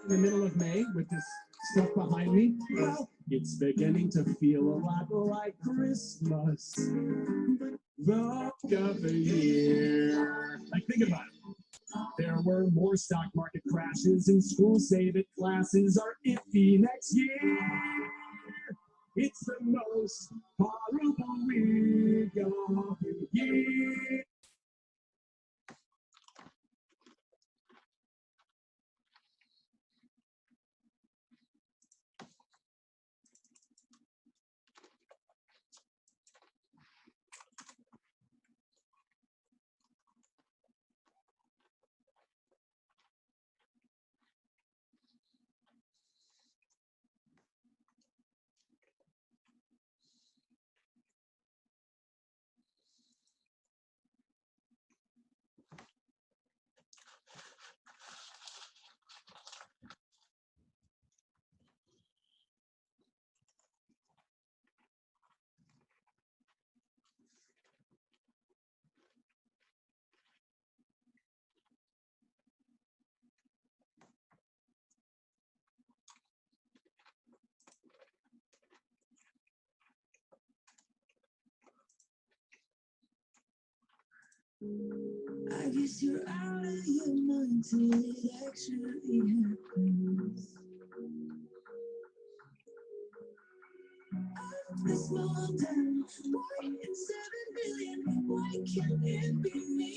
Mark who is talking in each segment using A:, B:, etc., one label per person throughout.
A: in the middle of May with this stuff behind me. Well, it's beginning to feel a lot like Christmas. The of the year. Like, think about it. There were more stock market crashes and schools say that classes are iffy next year. It's the most horrible week of the year. I guess you're out of your mind till it actually happens. This small town, why in 7 billion? Why can't it be me?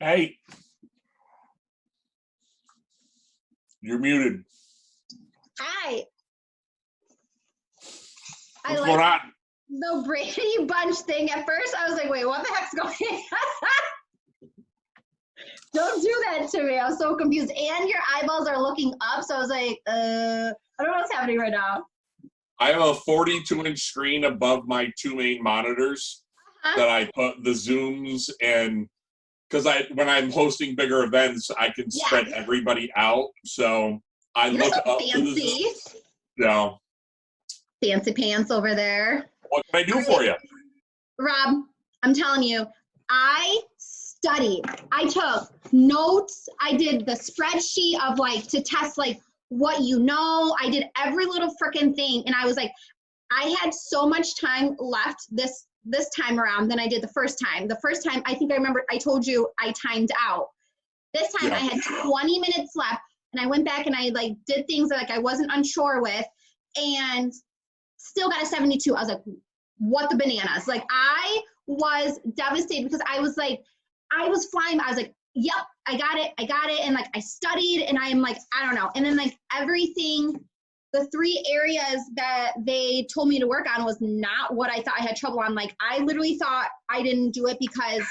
B: Hey, you're muted.
C: Hi.
B: What's going on?
C: The Brady Bunch thing. At first, I was like, wait, what the heck's going on? Don't do that to me. I was so confused. And your eyeballs are looking up, so I was like, I don't know what's happening right now.
B: I have a 42-inch screen above my two main monitors that I put the Zooms and because when I'm hosting bigger events, I can spread everybody out. So I
C: You're
B: look
C: so
B: up
C: fancy.
B: to the Zoom. Yeah.
C: Fancy pants over there.
B: What can I do for you?
C: Rob, I'm telling you, I studied. I took notes. I did the spreadsheet of like to test like what you know. I did every little freaking thing. And I was like, I had so much time left this time around than I did the first time. The first time, I think I remember I told you I timed out. This time I had 20 minutes left and I went back and I like did things that like I wasn't unsure with and still got a 72. I was like, what the bananas? Like I was devastated because I was like, I was flying. I was like, yep, I got it. And like I studied and I'm like, I don't know. And then like everything, the 3 areas that they told me to work on was not what I thought I had trouble on. Like I literally thought I didn't do it because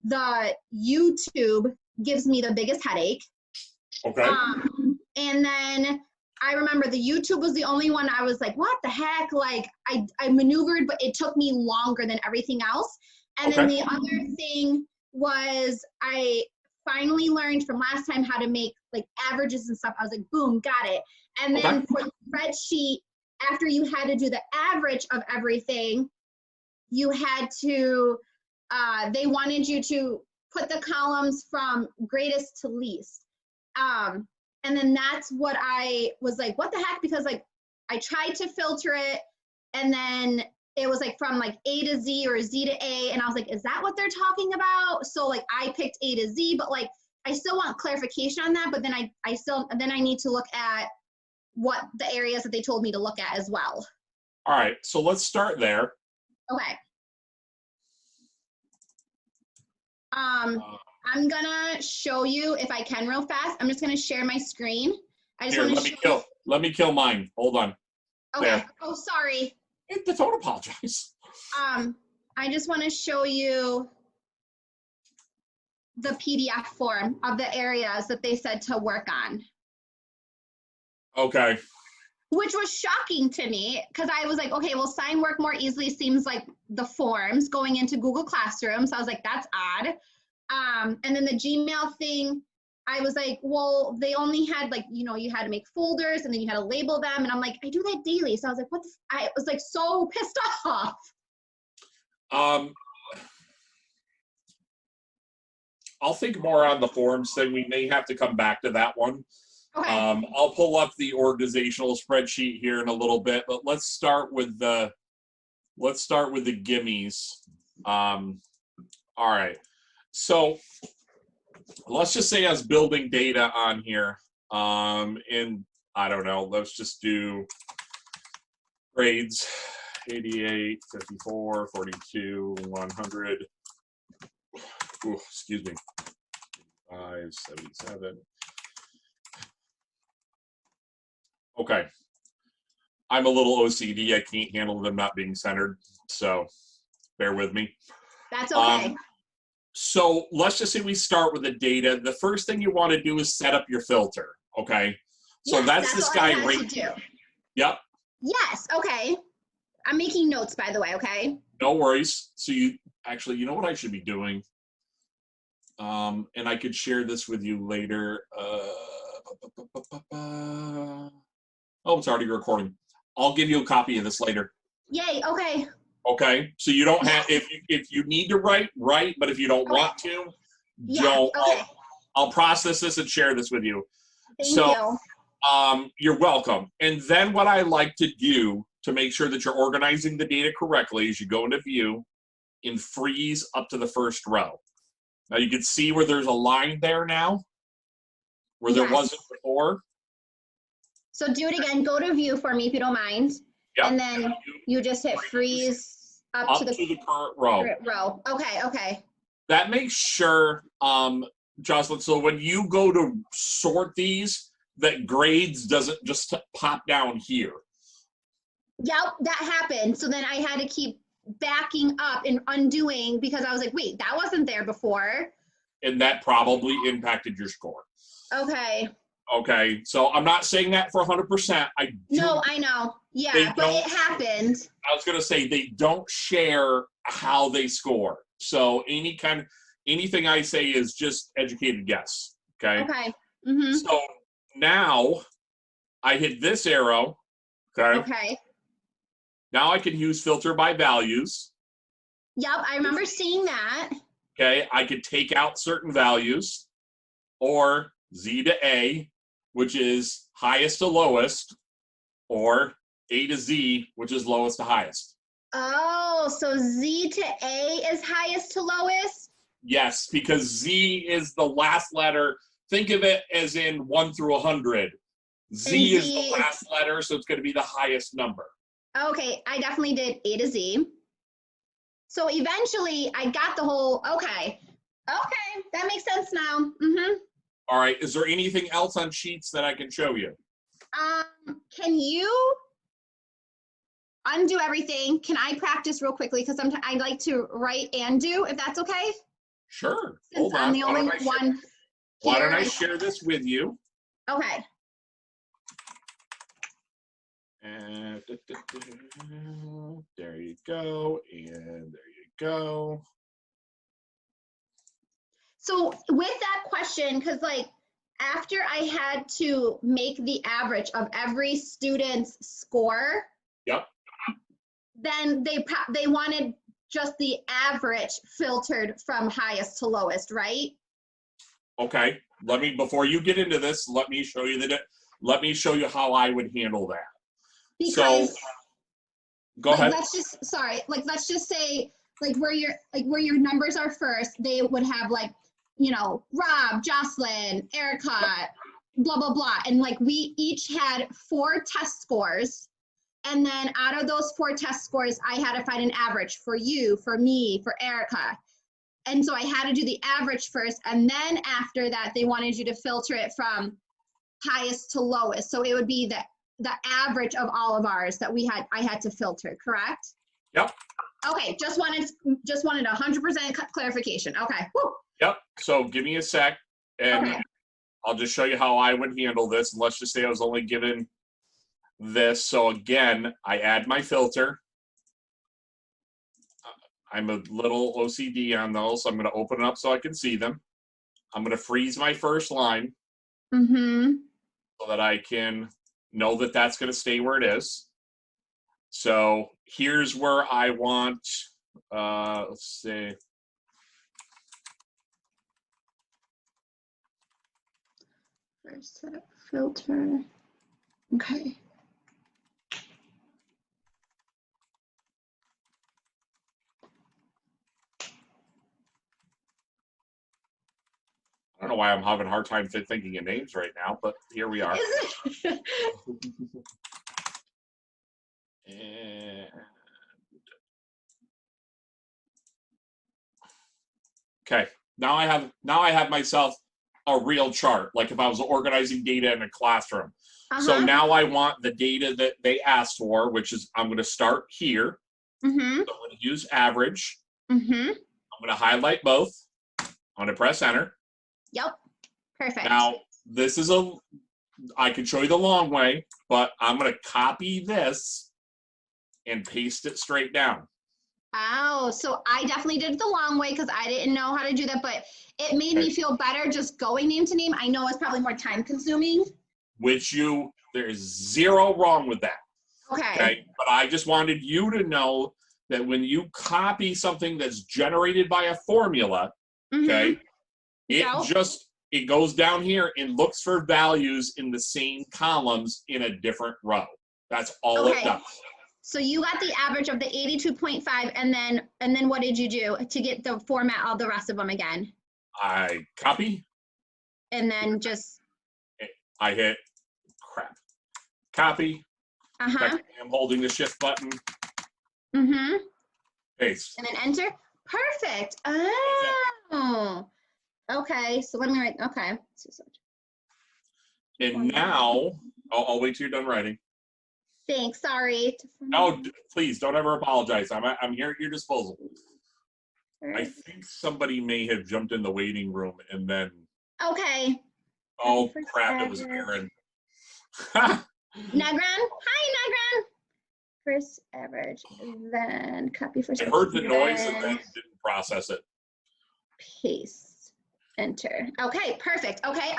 C: the YouTube gives me the biggest headache.
B: Okay.
C: And then I remember the YouTube was the only one I was like, what the heck? Like I maneuvered, but it took me longer than everything else. And then the other thing was I finally learned from last time how to make like averages and stuff. I was like, boom, got it. And then for the spreadsheet, after you had to do the average of everything, you had to, they wanted you to put the columns from greatest to least. And then that's what I was like, what the heck? Because like I tried to filter it and then it was like from like A to Z or Z to A. And I was like, is that what they're talking about? So like I picked A to Z, but like I still want clarification on that. But then I need to look at what the areas that they told me to look at as well.
B: All right, so let's start there.
C: Okay. I'm gonna show you if I can real fast. I'm just gonna share my screen I just
B: Here,
C: want to
B: let me kill mine. Hold on.
C: Okay.
B: There.
C: Oh, sorry.
B: Don't apologize.
C: I just want to show you the PDF form of the areas that they said to work on.
B: Okay.
C: Which was shocking to me because I was like, okay, well, sign work more easily seems like the forms going into Google Classroom. So I was like, that's odd. And then the Gmail thing, I was like, well, they only had like, you know, you had to make folders and then you had to label them. And I'm like, I do that daily. So I was like, what the I was like so pissed off.
B: I'll think more on the forms thing. We may have to come back to that one.
C: Okay.
B: I'll pull up the organizational spreadsheet here in a little bit, but let's start with the gimmies. All right. So let's just say I was building data on here. And I don't know, let's just do grades 88, 54, 42, 100. Ooh, excuse me. 5, 77. Okay. I'm a little OCD. I can't handle them not being centered, so bear with me.
C: That's okay.
B: So let's just say we start with the data. The first thing you want to do is set up your filter, okay? So
C: yes,
B: that's this guy right
C: here.
B: Yep.
C: Yes, okay. I'm making notes, by the way, okay?
B: No worries. So you know what I should be doing? And I could share this with you later. Oh, it's already recording. I'll give you a copy of this later.
C: Yay, okay.
B: Okay, so you don't have, if you need to write, but if you don't want to, don't.
C: Okay.
B: I'll process this and share this with you.
C: Thank you.
B: You're welcome. And then what I like to do to make sure that you're organizing the data correctly is you go into view and freeze up to the first row. Now you can see where there's a line there now, where there wasn't before.
C: So do it again. Go to view for me if you don't mind.
B: Yep.
C: And then you just hit freeze up to the
B: current row.
C: Okay.
B: That makes sure, Jocelyn, so when you go to sort these, that grades doesn't just pop down here.
C: Yep, that happened. So then I had to keep backing up and undoing because I was like, wait, that wasn't there before.
B: And that probably impacted your score. Okay, so I'm not saying that for 100%.
C: No, I know. Yeah, but it happened.
B: I was going to say they don't share how they score. So anything I say is just educated guess. Okay.
C: Okay. Mm-hmm.
B: So now I hit this arrow.
C: Okay.
B: Now I can use filter by values.
C: Yep, I remember seeing that.
B: Okay, I could take out certain values, or Z to A, which is highest to lowest, or A to Z, which is lowest to highest.
C: Oh, so Z to A is highest to lowest?
B: Yes, because Z is the last letter. Think of it as in 1 through 100. Z is the last letter, so it's going to be the highest number.
C: Okay, I definitely did A to Z. So eventually I got the whole, okay, that makes sense now. Mm-hmm.
B: All right, is there anything else on sheets that I can show you?
C: Can you undo everything? Can I practice real quickly? Because sometimes I like to write and do, if that's okay.
B: Sure.
C: Since I'm the only one.
B: Why don't I share this with you?
C: Okay.
B: And there you go, and there you go.
C: So with that question, because like after I had to make the average of every student's score,
B: yep,
C: then they wanted just the average filtered from highest to lowest, right?
B: Okay, before you get into this, let me show you how I would handle that.
C: Because
B: so go ahead.
C: Let's just say where your numbers are first, they would have like, you know, Rob, Jocelyn, Erica, blah blah blah, and like we each had 4 test scores, and then out of those 4 test scores I had to find an average for you, for me, for Erica. And so I had to do the average first, and then after that they wanted you to filter it from highest to lowest. So it would be the average of all of ours that I had to filter, correct?
B: Yep.
C: Okay, just wanted 100% clarification. Okay. Woo.
B: Yep. So give me a sec, and
C: Okay.
B: I'll just show you how I would handle this. And let's just say I was only given this. So again, I add my filter. I'm a little OCD on those, so I'm going to open it up so I can see them. I'm going to freeze my first line so that I can know that that's going to stay where it is. So here's where I want, let's see.
C: First set filter. Okay.
B: I don't know why I'm having a hard time thinking of names right now, but here we are. And okay, now I have myself a real chart, like if I was organizing data in a classroom. So now I want the data that they asked for, which is I'm going to start here. So I'm going to use average. I'm going to highlight both. I'm going to press enter.
C: Yep. Perfect.
B: Now this is I can show you the long way, but I'm going to copy this and paste it straight down.
C: Oh, so I definitely did it the long way because I didn't know how to do that, but it made me feel better just going name to name. I know it's probably more time consuming.
B: There's zero wrong with that.
C: Okay.
B: But I just wanted you to know that when you copy something that's generated by a formula, it goes down here and looks for values in the same columns in a different row. That's all it does.
C: So you got the average of the 82.5, and then what did you do to get the format of the rest of them again?
B: I copy.
C: And then just.
B: I hit copy. I'm holding the shift button. Paste.
C: And then enter. Perfect. Oh. Okay. So let me write. Okay.
B: And now I'll wait till you're done writing.
C: Thanks. Sorry.
B: No, please don't ever apologize. I'm here at your disposal. I think somebody may have jumped in the waiting room and then.
C: Okay.
B: Oh crap! It was Aaron.
C: Nagran. Hi, Nagran. First average, then copy first.
B: I heard the noise and then didn't process it.
C: Paste. Enter. Okay. Perfect. Okay.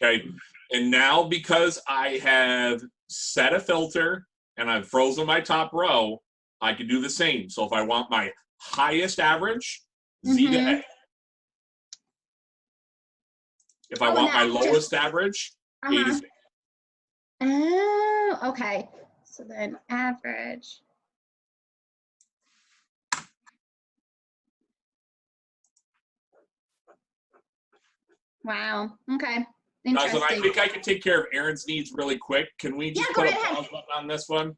B: Okay. And now because I have set a filter and I've frozen my top row, I can do the same. So if I want my highest average, Z to A. If I want my lowest average, A to Z.
C: Oh, okay. So then average. Wow. Okay. Interesting.
B: I think I can take care of Aaron's needs really quick. Can we just put a pause button on this one?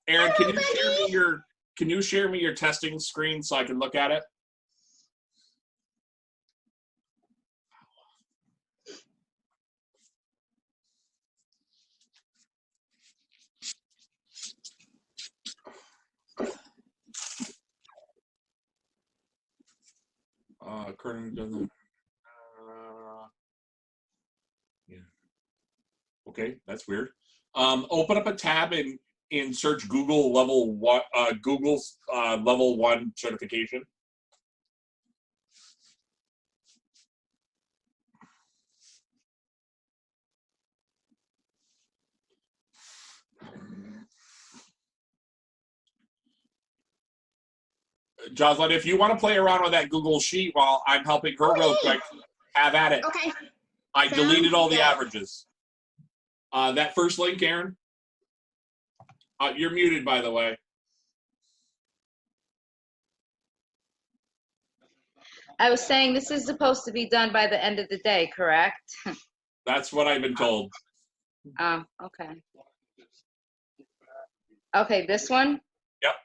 B: Aaron, can you share me your testing screen so I can look at it? Current doesn't. Yeah. Okay, that's weird. Open up a tab and search Google level one. Google's level 1 certification. Jocelyn, if you want to play around with that Google sheet while I'm helping her real quick, have at it.
C: Okay.
B: I deleted all the averages. That first link, Aaron. You're muted, by the way.
D: I was saying this is supposed to be done by the end of the day, correct?
B: That's what I've been told.
D: Oh, okay. Okay, this one?
B: Yep.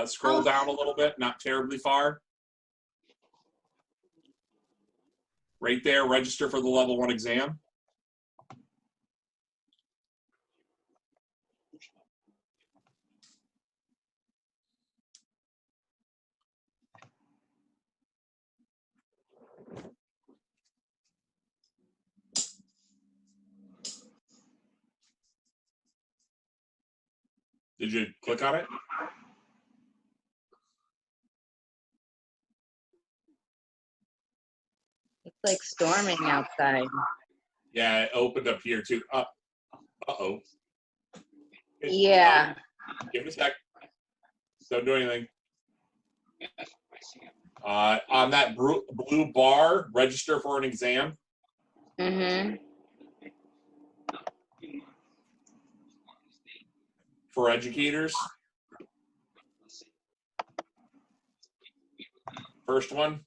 B: Scroll down a little bit, not terribly far. Right there, register for the level 1 exam. Did you click on it?
D: It's like storming outside.
B: Yeah, it opened up here too. Uh-oh.
D: Yeah.
B: Give it a sec. Don't do anything. On that blue bar, register for an exam.
D: Mm-hmm.
B: For educators. First one.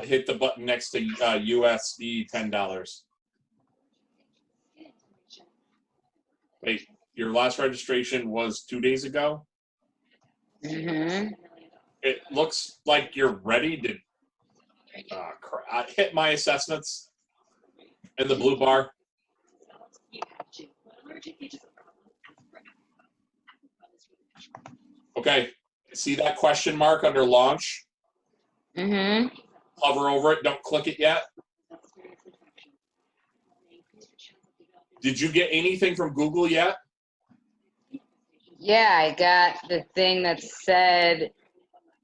B: Hit the button next to USD $10. Wait, your last registration was 2 days ago?
D: Mm-hmm.
B: It looks like you're ready to hit my assessments in the blue bar. Okay, see that question mark under launch?
D: Mm-hmm.
B: Hover over it, don't click it yet. Did you get anything from Google yet?
D: Yeah, I got the thing that said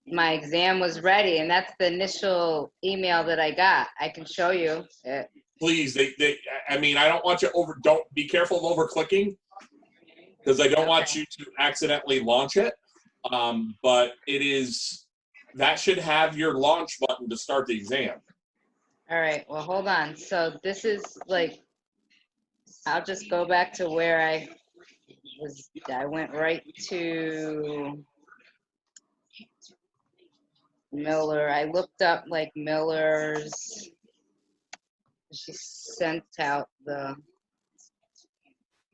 D: my exam was ready, and that's the initial email that I got. I can show you it.
B: Please, I mean, I don't want you don't be careful of over clicking, because I don't want you to accidentally launch it. But that should have your launch button to start the exam.
D: All right, well, hold on. So this is like, I'll just go back to where I went right to Miller. I looked up like Miller's. She sent out the.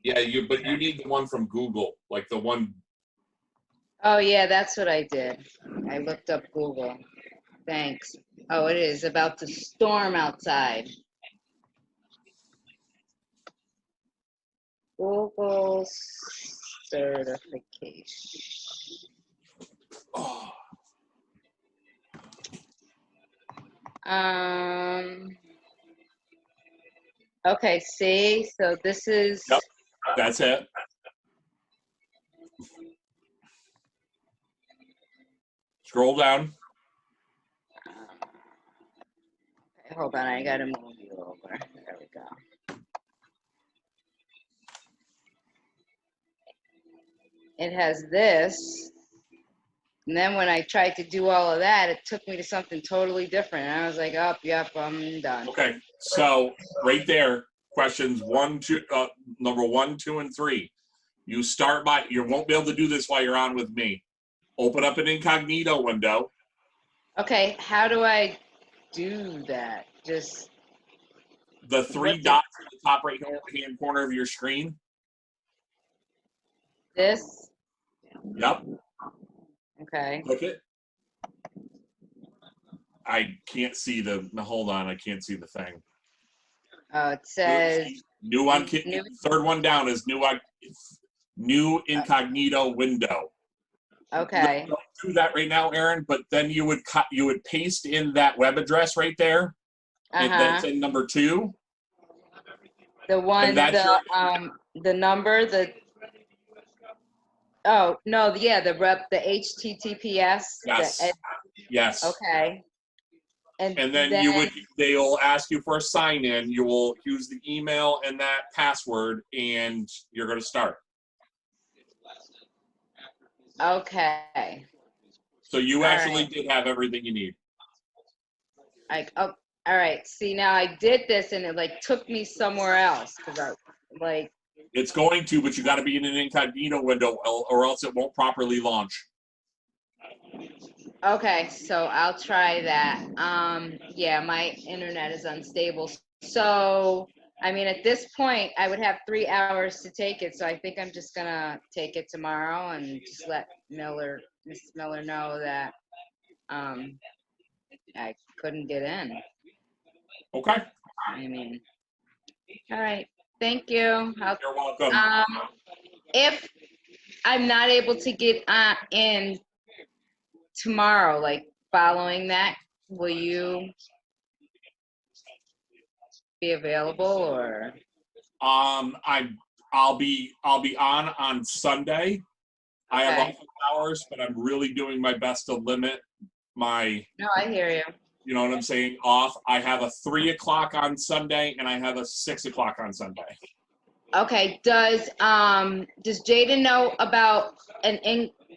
B: Yeah, but you need the one from Google, like the one.
D: Oh yeah, that's what I did. I looked up Google. Thanks. Oh, it is about to storm outside. Google certification.
B: Oh.
D: Okay, see, so this is.
B: Yep, that's it. Scroll down.
D: Okay, hold on, I gotta move you over. There we go. It has this, and then when I tried to do all of that, it took me to something totally different. And I was like, oh, yep, I'm done.
B: Okay, so right there, questions number 1, 2, and 3. You start by, you won't be able to do this while you're on with me. Open up an incognito window.
D: Okay, how do I do that? Just
B: the 3 dots in the top right hand corner of your screen.
D: This?
B: Yep.
D: Okay.
B: Click it. I can't see hold on, I can't see the thing.
D: Oh, it says
B: third one down is new incognito window.
D: Okay.
B: Don't do that right now, Aaron, but then you would paste in that web address right there. That's in number 2.
D: The one, the number, oh no, yeah, the HTTPS.
B: Yes. Yes.
D: Okay. And
B: then they'll ask you for a sign in. You will use the email and that password, and you're going to start.
D: Okay.
B: So you actually did have everything you need.
D: All right. See, now I did this and it like took me somewhere else because
B: It's going to, but you got to be in an incognito window or else it won't properly launch.
D: Okay, so I'll try that. Yeah, my internet is unstable. So, I mean, at this point, I would have 3 hours to take it. So I think I'm just gonna take it tomorrow and just let Miller Mrs. Miller know that I couldn't get in.
B: Okay.
D: I mean, all right. Thank you.
B: You're welcome.
D: If I'm not able to get in tomorrow, like following that, will you be available or?
B: I'll be on Sunday. I have
D: Okay.
B: office hours, but I'm really doing my best to limit my,
D: No, I hear you.
B: you know what I'm saying, off. I have a 3 o'clock on Sunday and I have a 6 o'clock on Sunday.
D: Okay. Does Jaden know about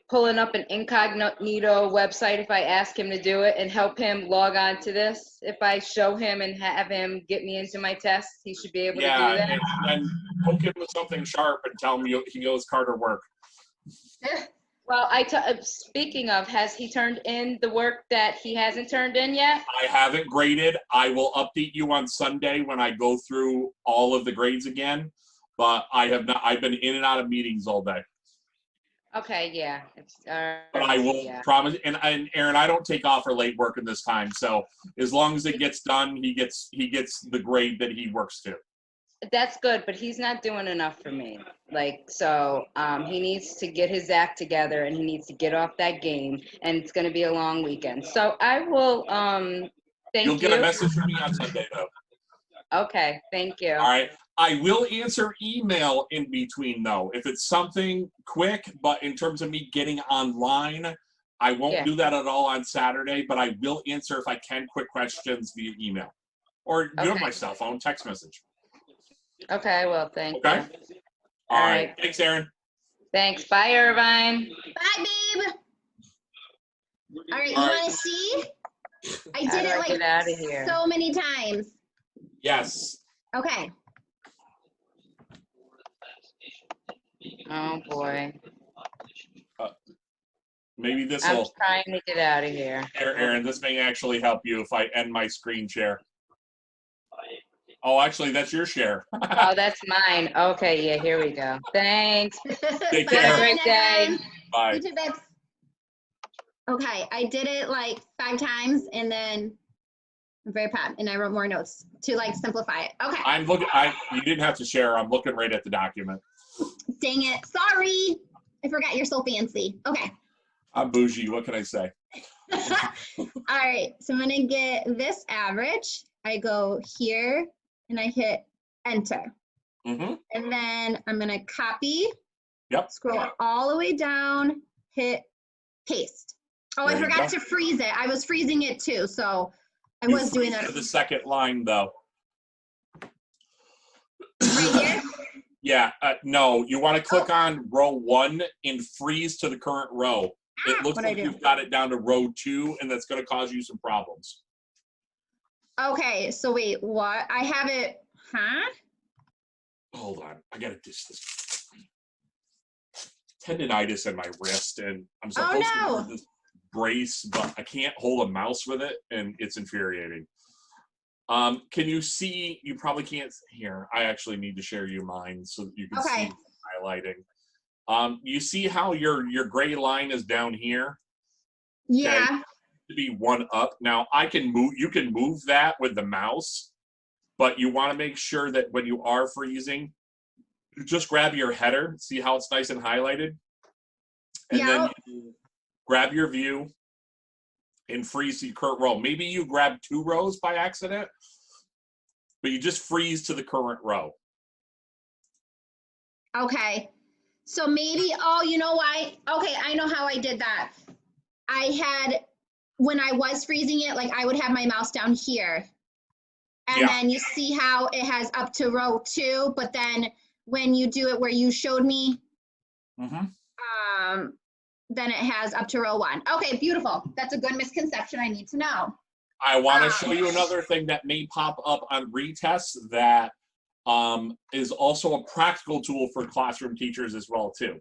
D: pulling up an incognito website if I ask him to do it and help him log on to this? If I show him and have him get me into my test, he should be able to do that.
B: And poke him with something sharp and tell him he owes Carter work.
D: Well, speaking of, has he turned in the work that he hasn't turned in yet?
B: I haven't graded. I will update you on Sunday when I go through all of the grades again, but I have not. I've been in and out of meetings all day.
D: Okay, yeah.
B: But I will promise, and Aaron, I don't take off for late work in this time. So as long as it gets done, he gets the grade that he works to.
D: That's good, but he's not doing enough for me. Like, so he needs to get his act together and he needs to get off that game, and it's going to be a long weekend. So I will, thank you.
B: You'll get a message from me on Sunday, though.
D: Okay, thank you.
B: All right. I will answer email in between, though. If it's something quick, but in terms of me getting online, I won't do that at all on Saturday, but I will answer, if I can, quick questions via email. Or you have my cell phone, text message.
D: Okay, well, thank you.
B: All right. Thanks, Aaron.
D: Thanks. Bye, Irvine.
C: Bye, babe. All right, you want to see? I did it
D: get out of here?
C: So many times.
B: Yes.
C: Okay.
D: Oh, boy.
B: Maybe this
D: I'm
B: will.
D: trying to get out of here.
B: Aaron, this may actually help you if I end my screen share. Oh, actually, that's your share.
D: Oh, that's mine. Okay, yeah, here we go. Thanks.
B: Take
C: Bye,
B: care.
D: Have a great day.
C: Nathan.
B: Bye.
C: You too, babes. Okay, I did it like 5 times, and then I'm very proud, and I wrote more notes to like simplify it. Okay.
B: I'm looking. You didn't have to share. I'm looking right at the document.
C: Dang it. Sorry. I forgot you're so fancy. Okay.
B: I'm bougie. What can I say?
C: All right. So I'm going to get this average. I go here and I hit enter.
B: Mm-hmm.
C: And then I'm going to copy.
B: Yep.
C: Scroll all the way down, hit paste. Oh,
B: There
C: I
B: you
C: forgot
B: go.
C: to freeze it. I was freezing it too. So I was doing that
B: For the second line, though.
C: right here.
B: Yeah. No, you want to click on row 1 and freeze to the current row. It looks
C: What'd I
B: like
C: do?
B: you've got it down to row 2, and that's going to cause you some problems.
C: Okay. So wait, what? I have it, huh?
B: Hold on. I got to dish this. Tendonitis in my wrist, and I'm supposed to wear this brace, but I can't hold a mouse with it, and it's infuriating. Can you see? You probably can't. Here, I actually need to share you mine so that you can see highlighting. You see how your gray line is down here?
C: Yeah.
B: Okay? To be 1 up. Now I can move. You can move that with the mouse, but you want to make sure that when you are freezing, you just grab your header. See how it's nice and highlighted, and then you grab your view and freeze the current row. Maybe you grab 2 rows by accident, but you just freeze to the current row.
C: Okay. So maybe, oh, you know why? Okay, I know how I did that. I had, when I was freezing it, like I would have my mouse down here. And then you see how it has up to row 2, but then when you do it where you showed me, then it has up to row 1. Okay, beautiful. That's a good misconception I need to know.
B: I want to show you another thing that may pop up on retests that is also a practical tool for classroom teachers as well too.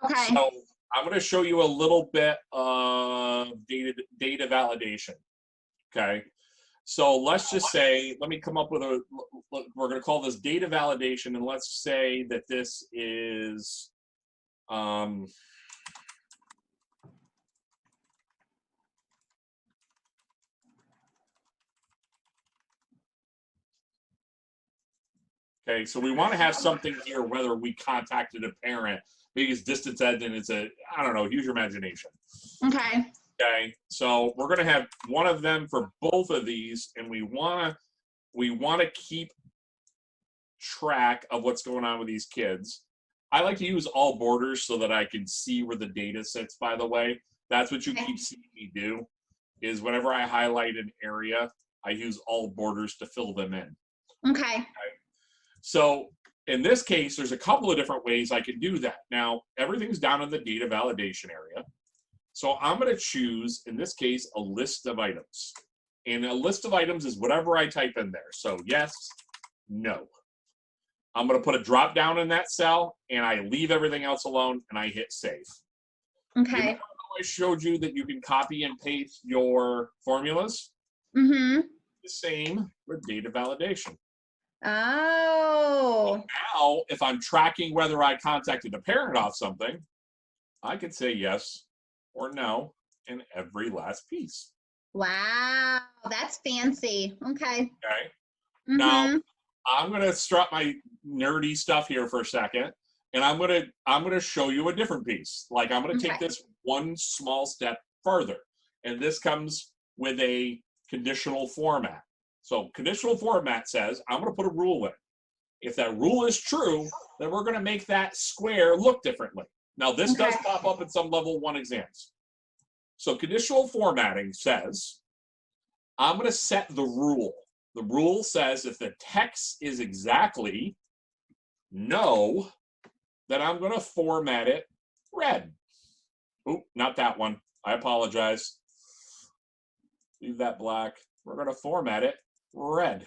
C: Okay.
B: So I'm going to show you a little bit of data validation. Okay. So let's just say, let me come up with we're going to call this data validation, and let's say that this is Okay, so we want to have something here, whether we contacted a parent, maybe it's distance ed and it's I don't know, use your imagination.
C: Okay.
B: Okay, so we're going to have one of them for both of these, and we want to keep track of what's going on with these kids. I like to use all borders so that I can see where the data sits, by the way. That's what you keep seeing me do, is whenever I highlight an area, I use all borders to fill them in.
C: Okay.
B: So in this case, there's a couple of different ways I can do that. Now, everything's down in the data validation area. So I'm going to choose, in this case, a list of items. And a list of items is whatever I type in there. So yes, no. I'm going to put a drop down in that cell, and I leave everything else alone, and I hit save.
C: Okay.
B: Remember how I showed you that you can copy and paste your formulas?
C: Mm-hmm.
B: The same with data validation.
C: Oh.
B: Now, if I'm tracking whether I contacted a parent off something, I can say yes or no in every last piece.
C: Wow. That's fancy. Okay.
B: Okay.
C: Mm-hmm.
B: Now, I'm going to strut my nerdy stuff here for a second, and I'm going to show you a different piece. Like, I'm going to take this one small step further, and this comes with a conditional format. So conditional format says I'm going to put a rule in. If that rule is true, then we're going to make that square look differently. Now, this does pop up in some level 1 exams. So conditional formatting says I'm going to set the rule. The rule says if the text is exactly no, then I'm going to format it red. Oop, not that one. I apologize. Leave that black. We're going to format it red.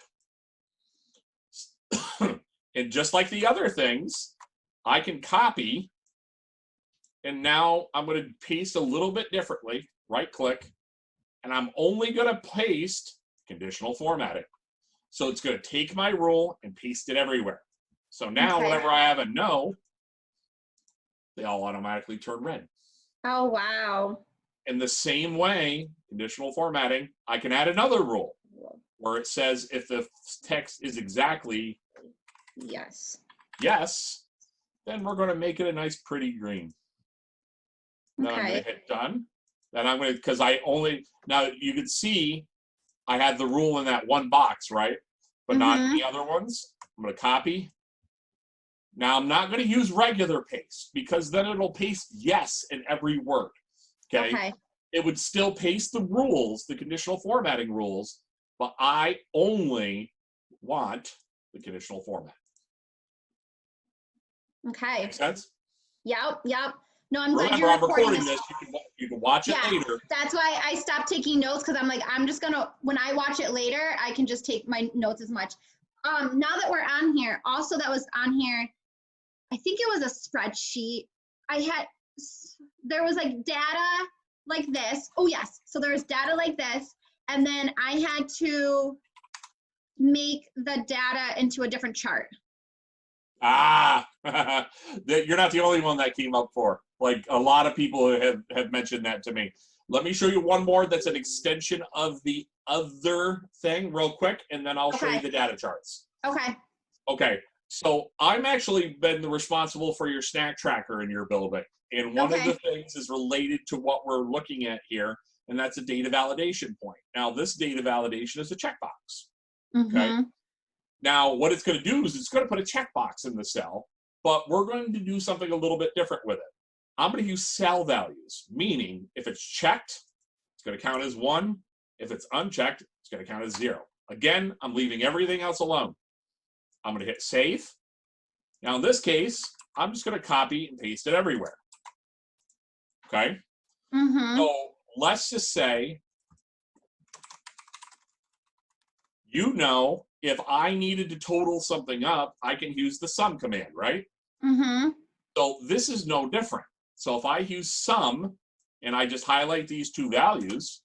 B: And just like the other things, I can copy. And now I'm going to paste a little bit differently. Right click. And I'm only going to paste conditional formatting. So it's going to take my rule and paste it everywhere. So now whenever I have a no, they all automatically turn red.
C: Oh, wow.
B: In the same way, conditional formatting, I can add another rule where it says if the text is exactly
C: yes,
B: then we're going to make it a nice pretty green. Then I'm going to hit done. Then I'm going to, because now you can see I had the rule in that one box, right? But not in the other ones. I'm going to copy. Now I'm not going to use regular paste because then it'll paste yes in every word. Okay. It would still paste the rules, the conditional formatting rules, but I only want the conditional format.
C: Okay.
B: Make sense?
C: Yep. No, I'm glad
B: Remember,
C: you're
B: I'm recording this. You can watch it later.
C: That's why I stopped taking notes, because I'm like, I'm just gonna, when I watch it later, I can just take my notes as much. Now that we're on here, also that was on here, I think it was a spreadsheet. There was like data like this. Oh yes, so there was data like this, and then I had to make the data into a different chart.
B: You're not the only one that came up for. Like, a lot of people have mentioned that to me. Let me show you one more that's an extension of the other thing real quick, and then I'll show you the data charts. Okay, so I'm actually been responsible for your snack tracker in your building. And one of the things is related to what we're looking at here, and that's a data validation point. Now, this data validation is a checkbox. Okay. Now, what it's going to do is it's going to put a checkbox in the cell, but we're going to do something a little bit different with it. I'm going to use cell values, meaning if it's checked, it's going to count as 1. If it's unchecked, it's going to count as 0. Again, I'm leaving everything else alone. I'm going to hit save. Now, in this case, I'm just going to copy and paste it everywhere. Okay? So let's just say, if I needed to total something up, I can use the sum command, right? So this is no different. So if I use sum and I just highlight these two values,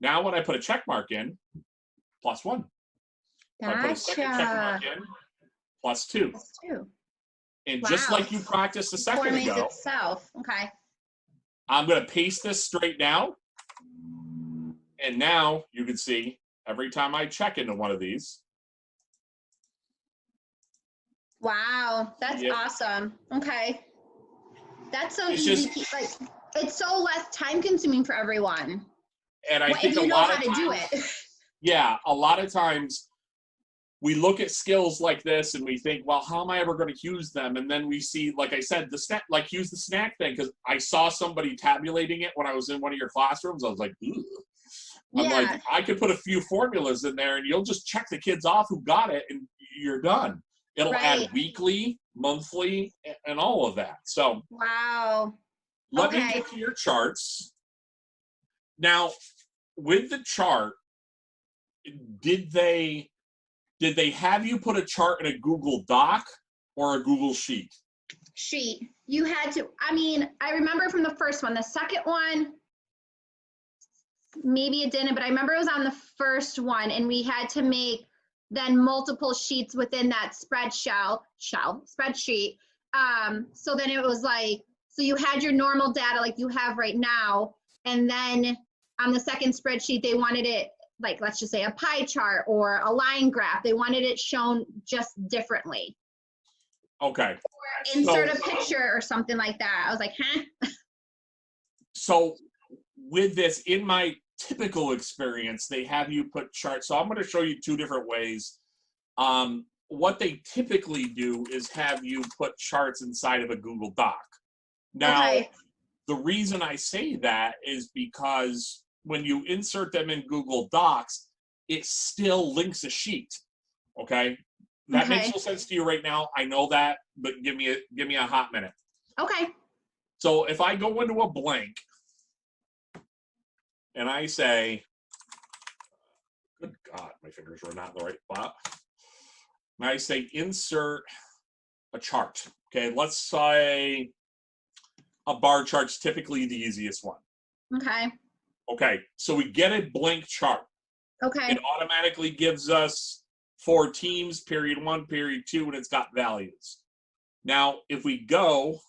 B: now when I put a check mark in, +1. If I put a second check mark in, +2. And just like you practiced a second ago, I'm going to paste this straight down. And now you can see every time I check into one of these,
C: Wow, that's
B: Yep.
C: awesome. Okay. That's so
B: It's
C: easy.
B: just-
C: to keep, like, it's so less time consuming for everyone.
B: And I
C: Well,
B: think
C: if you
B: a
C: know
B: lot
C: how
B: of
C: to do
B: times,
C: it.
B: yeah, a lot of times we look at skills like this and we think, well, how am I ever going to use them? And then we see, like I said, the snack, like use the snack thing, because I saw somebody tabulating it when I was in one of your classrooms. I was like, ugh. I'm
C: Yeah.
B: like, I could put a few formulas in there and you'll just check the kids off who got it and you're done. It'll add
C: Right.
B: weekly, monthly, and all of that. So
C: Wow.
B: let me
C: Okay.
B: get to your charts. Now, with the chart, did they have you put a chart in a Google Doc or a Google Sheet?
C: Sheet. You had to, I mean, I remember from the first one. The second one, maybe it didn't, but I remember it was on the first one, and we had to make then multiple sheets within that spreadsheet. So then it was like, so you had your normal data like you have right now, and then on the second spreadsheet, they wanted it like, let's just say a pie chart or a line graph. They wanted it shown just differently.
B: Okay.
C: Insert a picture or something like that. I was like, huh?
B: So with this, in my typical experience, they have you put charts. So I'm going to show you two different ways. What they typically do is have you put charts inside of a Google Doc. Now,
C: Okay.
B: the reason I say that is because when you insert them in Google Docs, it still links a sheet. Okay? That makes no sense to you right now. I know that, but give me a hot minute.
C: Okay.
B: So if I go into a blank and I say, good God, my fingers were not in the right spot. And I say insert a chart. Okay, let's say a bar chart's typically the easiest one.
C: Okay.
B: Okay, so we get a blank chart.
C: Okay.
B: It automatically gives us 4 teams, period 1, period 2, and it's got values. Now, if we go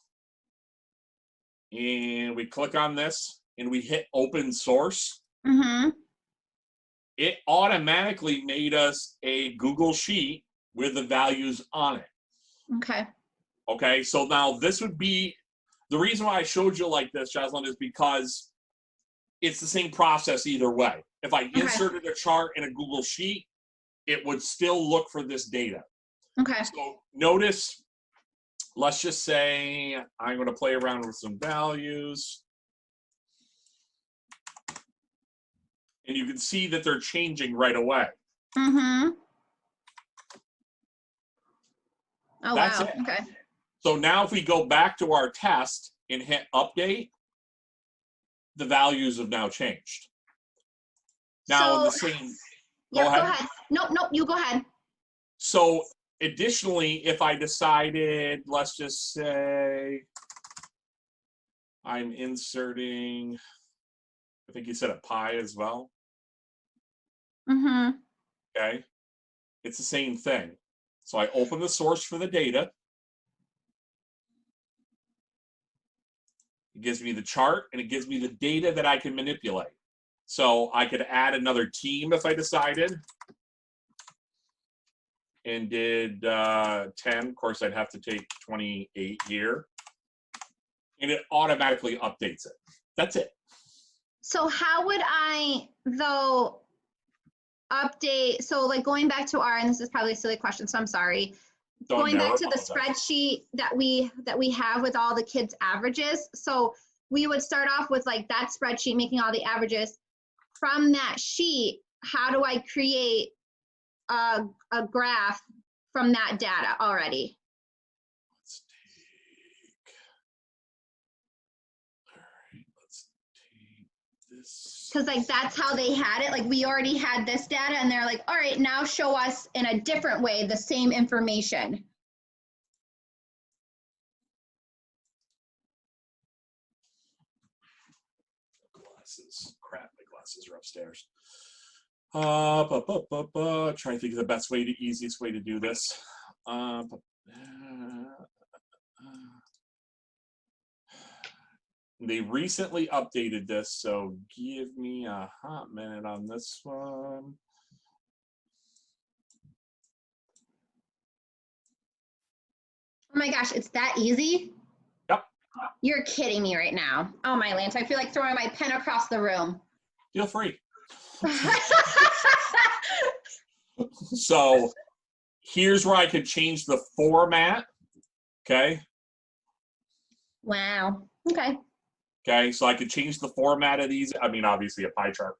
B: and we click on this and we hit open source,
C: Mm-hmm.
B: it automatically made us a Google Sheet with the values on it.
C: Okay.
B: Okay, so now this would be, the reason why I showed you like this, Jocelyn, is because it's the same process either way. If I inserted a chart in a Google Sheet, it would still look for this data.
C: Okay.
B: So notice, let's just say I'm going to play around with some values. And you can see that they're changing right away.
C: Mm-hmm. Oh,
B: That's
C: wow.
B: it.
C: Okay.
B: So now if we go back to our test and hit update, the values have now changed. Now in the same,
C: Go ahead. Nope, you go ahead.
B: So additionally, if I decided, let's just say I'm inserting, I think you said a pie as well.
C: Mm-hmm.
B: Okay. It's the same thing. So I open the source for the data. It gives me the chart and it gives me the data that I can manipulate. So I could add another team if I decided. And did 10. Of course, I'd have to take 28 here. And it automatically updates it. That's it.
C: So how would I, though, update, so like going back to our, and this is probably a silly question, so I'm sorry. Going back to the spreadsheet that we have with all the kids' averages. So we would start off with like that spreadsheet, making all the averages. From that sheet, how do I create a graph from that data already?
B: Let's take this.
C: Because like that's how they had it. Like we already had this data and they're like, all right, now show us in a different way the same information.
B: Glasses. Crap, my glasses are upstairs. Trying to think of the best way, the easiest way to do this. They recently updated this, so give me a hot minute on this one.
C: Oh my gosh, it's that easy?
B: Yep.
C: You're kidding me right now. Oh my Lance, I feel like throwing my pen across the room.
B: Feel free. So here's where I could change the format. Okay.
C: Wow. Okay.
B: Okay. So I could change the format of these. I mean, obviously a pie chart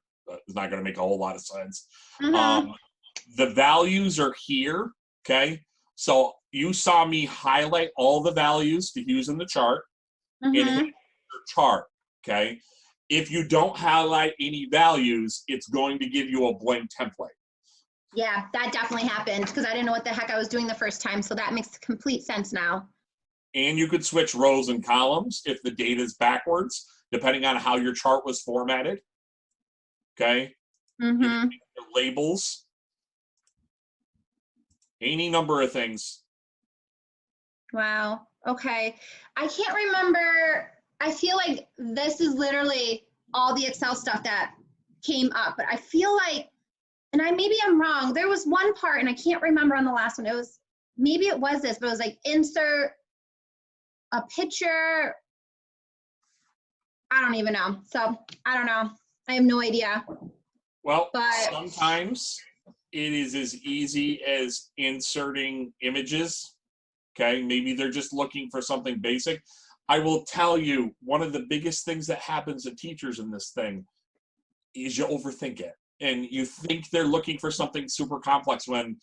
B: is not going to make a whole lot of sense.
C: Mm-hmm.
B: The values are here. Okay. So you saw me highlight all the values to use in the chart and hit your chart. Okay. If you don't highlight any values, it's going to give you a blank template.
C: Yeah, that definitely happened because I didn't know what the heck I was doing the first time. So that makes complete sense now.
B: And you could switch rows and columns if the data is backwards, depending on how your chart was formatted. Okay.
C: Mm-hmm.
B: Your labels. Any number of things.
C: Wow. Okay. I can't remember. I feel like this is literally all the Excel stuff that came up, but I feel like, and maybe I'm wrong. There was one part, and I can't remember on the last one. Maybe it was this, but it was like insert a picture. I don't even know. So I don't know. I have no idea.
B: Well,
C: But
B: sometimes it is as easy as inserting images. Okay, maybe they're just looking for something basic. I will tell you, one of the biggest things that happens to teachers in this thing is you overthink it. And you think they're looking for something super complex when,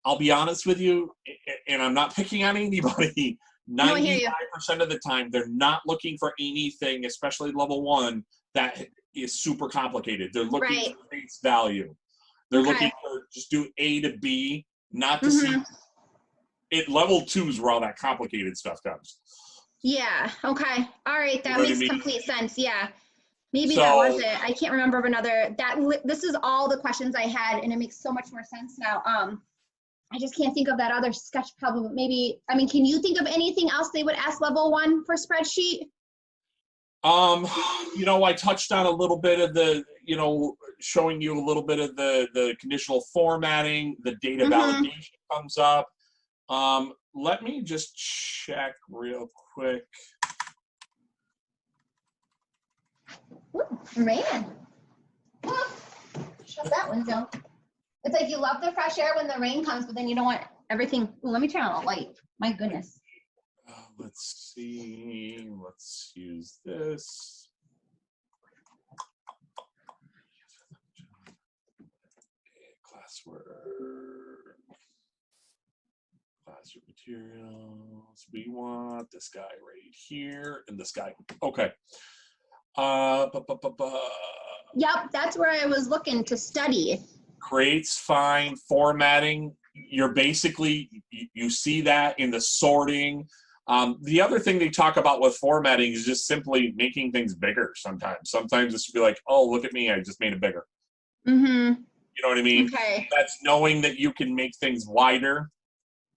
B: I'll be honest with you, and I'm not picking on anybody, 95% of the time, they're not looking for anything, especially level 1, that is super complicated. They're looking for base value. They're looking for just do A to B, not to see. At level 2 is where all that complicated stuff comes.
C: yeah. Okay. All right. That makes complete sense. Yeah. Maybe
B: So,
C: that was it. I can't remember of another. This is all the questions I had, and it makes so much more sense now. I just can't think of that other sketch problem. Maybe, I mean, can you think of anything else they would ask level 1 for spreadsheet?
B: You know, I touched on a little bit of the, you know, showing you a little bit of the conditional formatting, the data validation comes up. Let me just check real quick.
C: Ooh, rain. Shut that window. It's like you love the fresh air when the rain comes, but then you don't want everything. Ooh, let me turn on the light. My goodness.
B: Let's see. Let's use this. Classwork. Classroom materials. We want this guy right here and this guy. Okay.
C: Yep, that's where I was looking to study.
B: Creates fine. Formatting. You're basically, you see that in the sorting. The other thing they talk about with formatting is just simply making things bigger sometimes. Sometimes it's be like, oh, look at me, I just made it bigger. You know what I mean?
C: Okay.
B: That's knowing that you can make things wider.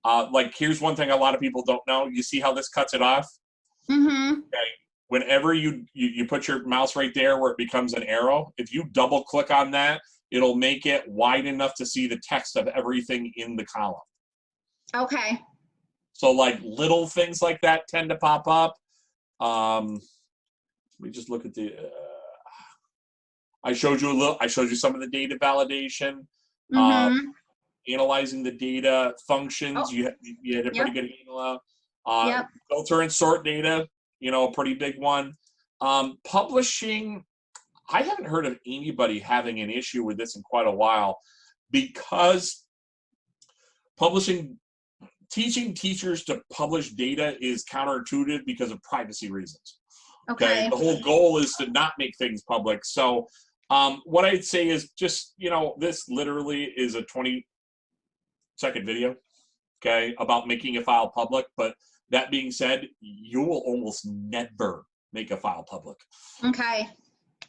B: Like, here's one thing a lot of people don't know. You see how this cuts it off? Okay. Whenever you put your mouse right there where it becomes an arrow, if you double click on that, it'll make it wide enough to see the text of everything in the column.
C: Okay.
B: So like little things like that tend to pop up. Let me just look at the. I showed you some of the data validation, analyzing the data functions. You had a pretty good handle out. Filter and sort data, you know, a pretty big one. Publishing, I haven't heard of anybody having an issue with this in quite a while, because teaching teachers to publish data is counterintuitive because of privacy reasons. Okay. The whole goal is to not make things public. So what I'd say is just, you know, this literally is a 20-second video, okay, about making a file public. But that being said, you will almost never make a file public.
C: Okay.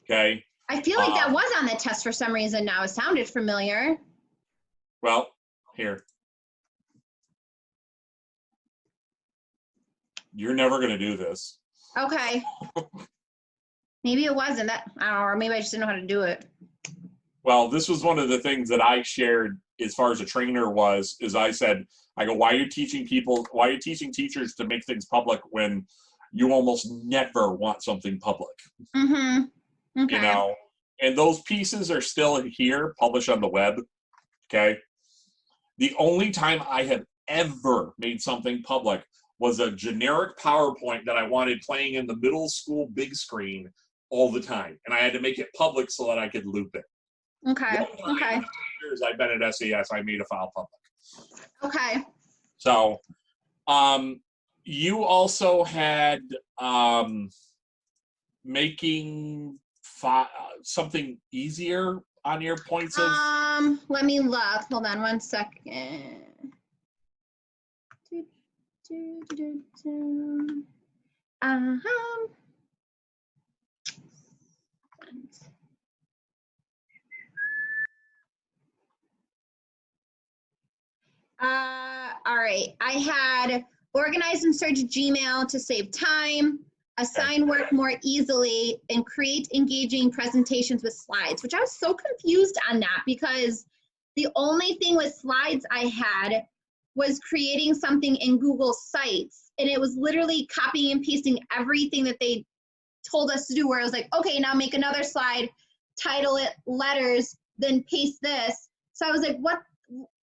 B: Okay.
C: I feel like that was on the test for some reason now. It sounded familiar.
B: Well, here. You're never going to do this.
C: Okay. Maybe it wasn't that, I don't know, or maybe I just didn't know how to do it.
B: Well, this was one of the things that I shared as far as a trainer is I said, I go, why are you teaching teachers to make things public when you almost never want something public?
C: Mm-hmm. Okay.
B: You know, and those pieces are still here, published on the web. Okay. The only time I have ever made something public was a generic PowerPoint that I wanted playing in the middle school big screen all the time. And I had to make it public so that I could loop it.
C: Okay. Okay.
B: In the years I've been at SAS, I made a file public.
C: Okay.
B: So, you also had making something easier on your points of.
C: Let me look. Hold on 1 second. All right. I had organize and search Gmail to save time, assign work more easily, and create engaging presentations with slides, which I was so confused on that because the only thing with slides I had was creating something in Google Sites, and it was literally copying and pasting everything that they told us to do, where I was like, okay, now make another slide, title it letters, then paste this. So I was like, what?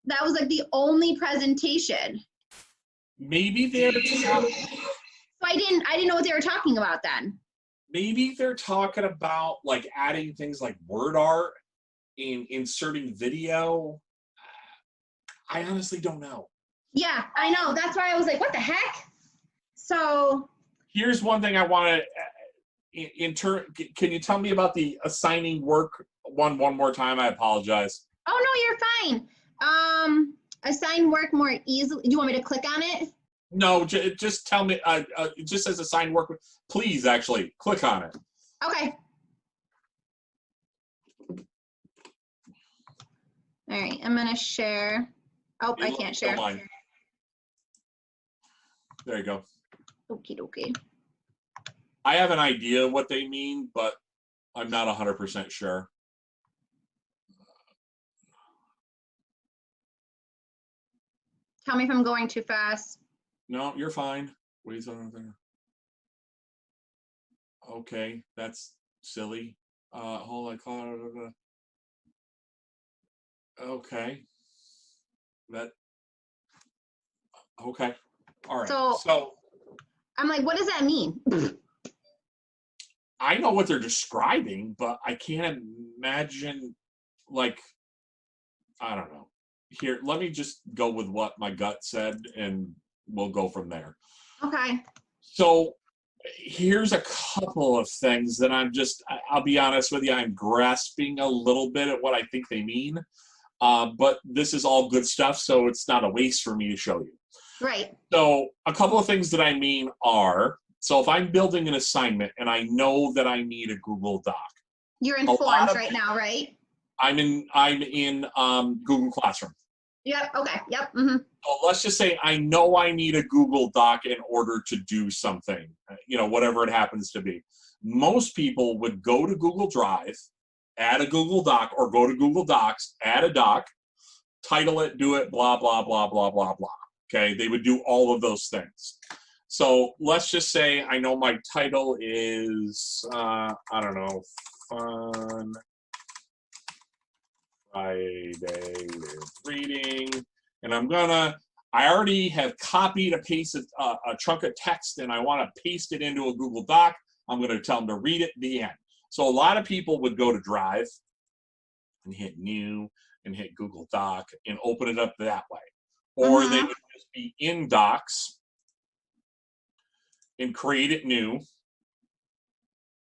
C: That was like the only presentation.
B: Maybe they're talking.
C: So I didn't know what they were talking about then.
B: Maybe they're talking about like adding things like word art and inserting video. I honestly don't know.
C: Yeah, I know. That's why I was like, what the heck? So
B: here's one thing I want to can you tell me about the assigning work one more time? I apologize.
C: Oh no, you're fine. Assign work more easily. Do you want me to click on it?
B: No, just tell me. It just says assign work. Please, actually, click on it.
C: Okay. All right, I'm gonna share. Oh, I can't share.
B: There you go.
C: Okie dokie.
B: I have an idea what they mean, but I'm not 100% sure.
C: Tell me if I'm going too fast.
B: No, you're fine. Wait something. Okay, that's silly. Hold on. Okay. Okay. All right. So
C: I'm like, what does that mean?
B: I know what they're describing, but I can't imagine, like, I don't know. Here, let me just go with what my gut said, and we'll go from there.
C: Okay.
B: So here's a couple of things that I'll be honest with you, I'm grasping a little bit at what I think they mean. But this is all good stuff, so it's not a waste for me to show you.
C: Right.
B: So a couple of things that I mean are, so if I'm building an assignment and I know that I need a Google Doc.
C: You're in Forms right now, right?
B: I'm in Google Classroom.
C: Yep. Okay. Yep. Mm-hmm.
B: So let's just say I know I need a Google Doc in order to do something, whatever it happens to be. Most people would go to Google Drive, add a Google Doc, or go to Google Docs, add a doc, title it, do it, blah, blah, blah, blah, blah, blah. Okay, they would do all of those things. So let's just say I know my title is, I don't know, Fun Friday with Reading. And I already have copied and pasted a chunk of text, and I want to paste it into a Google Doc. I'm going to tell them to read it, the end. So a lot of people would go to Drive and hit New and hit Google Doc and open it up that way. Or they would just be in Docs and create it new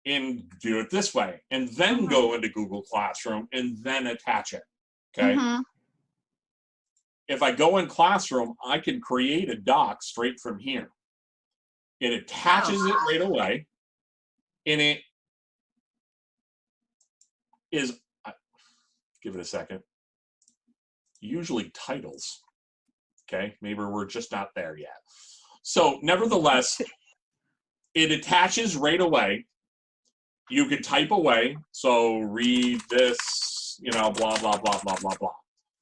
B: and do it this way. And then go into Google Classroom and then attach it. Okay? If I go in Classroom, I can create a doc straight from here. It attaches it right away. And it is, give it a second, usually titles. Okay, maybe we're just not there yet. So nevertheless, it attaches right away. You can type away. So read this, blah, blah, blah, blah, blah, blah.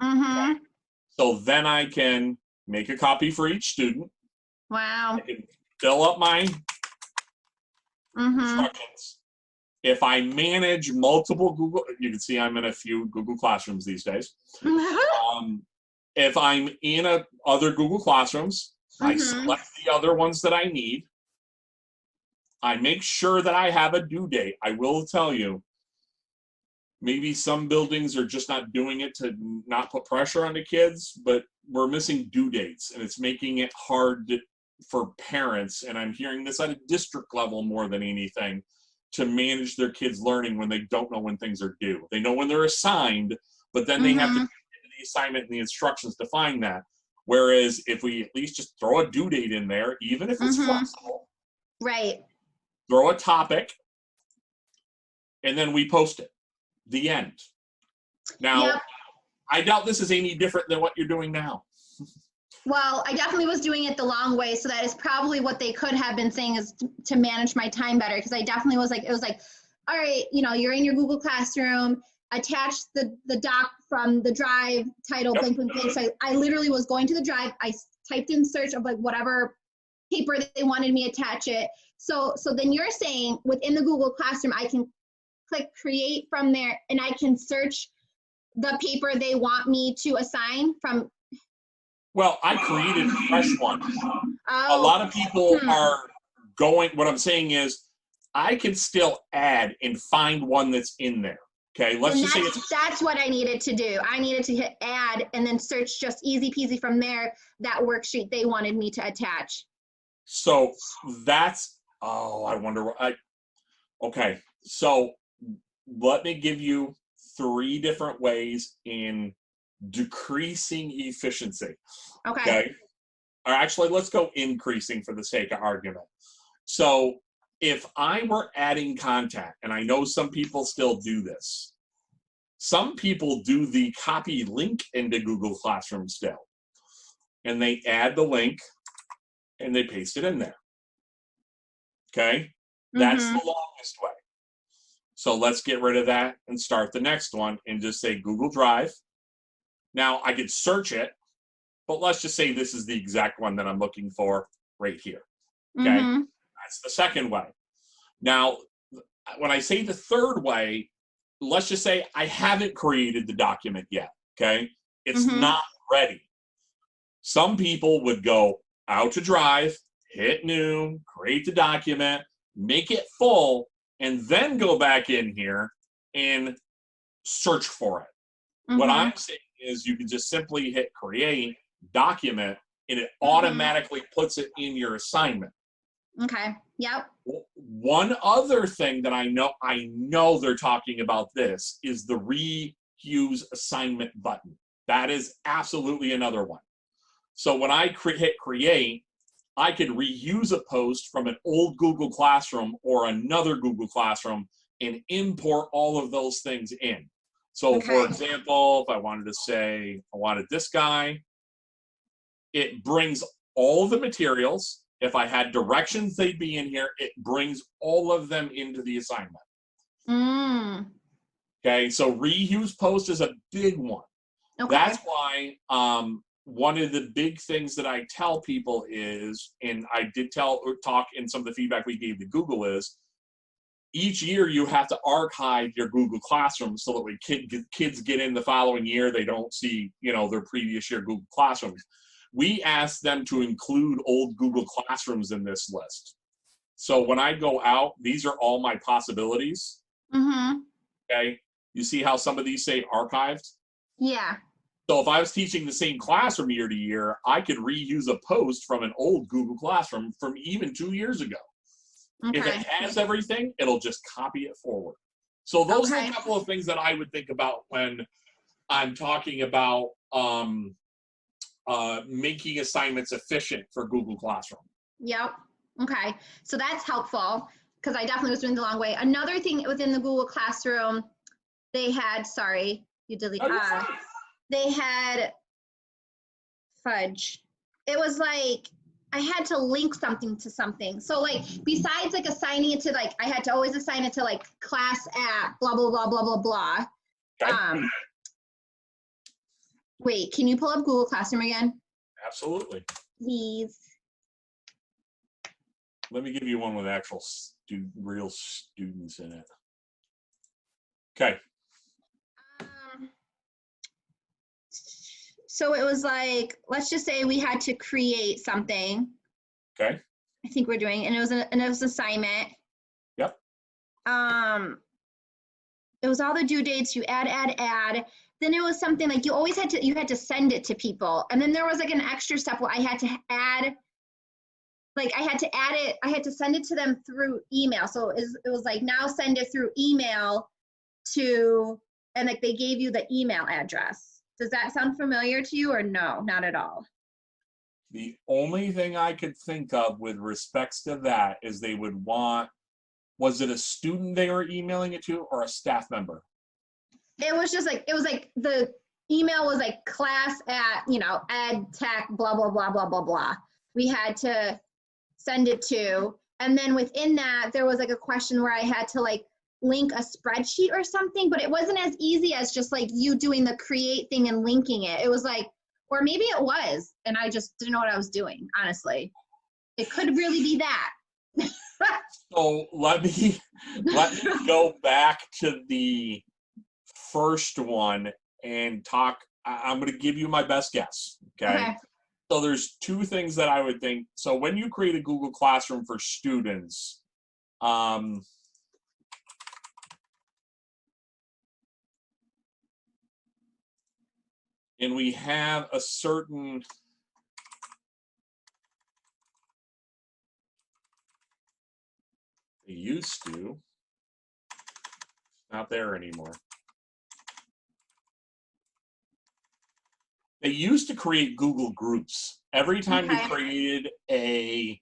C: Mm-hmm.
B: So then I can make a copy for each student.
C: Wow.
B: I can fill up my
C: Mm-hmm.
B: instructions. If I manage multiple Google, you can see I'm in a few Google Classrooms these days. If I'm in other Google Classrooms, I select the other ones that I need. I make sure that I have a due date. I will tell you, maybe some buildings are just not doing it to not put pressure on the kids, but we're missing due dates, and it's making it hard for parents, and I'm hearing this at a district level more than anything, to manage their kids' learning when they don't know when things are due. They know when they're assigned, but then they have to do the assignment and the instructions to find that. Whereas if we at least just throw a due date in there, even if it's flexible,
C: right,
B: throw a topic, and then we post it. The end. Now, I doubt this is any different than what you're doing now.
C: Well, I definitely was doing it the long way, so that is probably what they could have been saying is to manage my time better, because I definitely was like, it was like, all right, you know, you're in your Google Classroom, attach the doc from the Drive title, blank, blank, blank. So I literally was going to the Drive, I typed in search of like whatever paper that they wanted me to attach it. So then you're saying within the Google Classroom, I can click create from there and I can search the paper they want me to assign from.
B: Well, I created a fresh one.
C: Oh.
B: A lot of people are going, what I'm saying is, I can still add and find one that's in there. Okay, let's just say
C: that's what I needed to do. I needed to hit add and then search just easy peasy from there, that worksheet they wanted me to attach.
B: So that's, I wonder what okay, so let me give you 3 different ways in decreasing efficiency. Okay. Or actually, let's go increasing for the sake of argument. So if I were adding content, and I know some people still do this, some people do the copy link into Google Classroom still, and they add the link and they paste it in there. Okay, that's the longest way. So let's get rid of that and start the next one and just say Google Drive. Now I could search it, but let's just say this is the exact one that I'm looking for right here. Okay, that's the second way. Now, when I say the third way, let's just say I haven't created the document yet. Okay, it's not ready. Some people would go out to Drive, hit new, create the document, make it full, and then go back in here and search for it. What I'm saying is you can just simply hit create, document, and it automatically puts it in your assignment.
C: Okay, yep.
B: One other thing that I know they're talking about this is the reuse assignment button. That is absolutely another one. So when I hit create, I could reuse a post from an old Google Classroom or another Google Classroom and import all of those things in. So for example, if I wanted to say, I wanted this guy, it brings all the materials. If I had directions, they'd be in here. It brings all of them into the assignment. Okay, so reuse post is a big one. That's why one of the big things that I tell people is, and I did talk in some of the feedback we gave to Google is, each year you have to archive your Google Classroom so that when kids get in the following year, they don't see, their previous year Google Classrooms. We asked them to include old Google Classrooms in this list. So when I go out, these are all my possibilities. Okay, you see how some of these say archived? Yeah. So if I was teaching the same class from year to year, I could reuse a post from an old Google Classroom from even 2 years ago. If it has everything, it'll just copy it forward. So those are a couple of things that I would think about when I'm talking about making assignments efficient for Google Classroom. Yep. Okay. So that's helpful because I definitely was doing the long way. Another thing within the Google Classroom, they had, sorry, you delete. They had fudge. It was like I had to link something to something. So like besides like assigning it to like, I had to always assign it to like class at blah, blah, blah, blah, blah, blah.
C: Wait, can you pull up Google Classroom again?
B: Absolutely.
C: Please.
B: Let me give you one with actual real students in it. Okay.
C: So it was like, let's just say we had to create something.
B: Okay.
C: I think we're doing, and it was an assignment.
B: Yep.
C: It was all the due dates. You add. Then it was something like you always had to send it to people, and then there was like an extra step where I had to add. Like I had to add it. I had to send it to them through email. So it was like now send it through email to, and like they gave you the email address. Does that sound familiar to you or no? Not at all.
B: The only thing I could think of with respects to that is they would want, was it a student they were emailing it to or a staff member?
C: It was like the email was like class at, ed tech, blah, blah, blah, blah, blah, blah. We had to send it to, and then within that, there was like a question where I had to like link a spreadsheet or something, but it wasn't as easy as just like you doing the create thing and linking it. It was like, or maybe it was, and I just didn't know what I was doing, honestly. It could really be that.
B: So let me go back to the first one and talk. I'm going to give you my best guess. Okay. So there's two things that I would think. So when you create a Google Classroom for students, and we have a certain, they used to, not there anymore. They used to create Google Groups. Every time you created a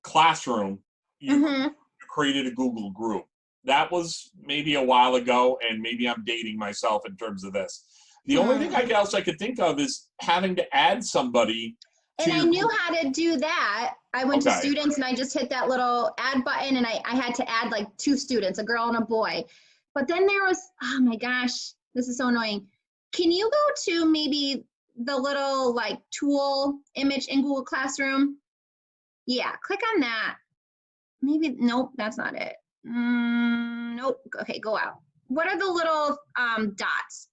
B: classroom, you created a Google group. That was maybe a while ago, and maybe I'm dating myself in terms of this. The only thing else I could think of is having to add somebody.
C: And I knew how to do that. I went to students and I just hit that little add button, and I had to add like 2 students, a girl and a boy. But then there was, oh my gosh, this is so annoying. Can you go to maybe the little like tool image in Google Classroom? Yeah, click on that. Maybe, nope, that's not it. Nope, okay, go out. What are the little dots?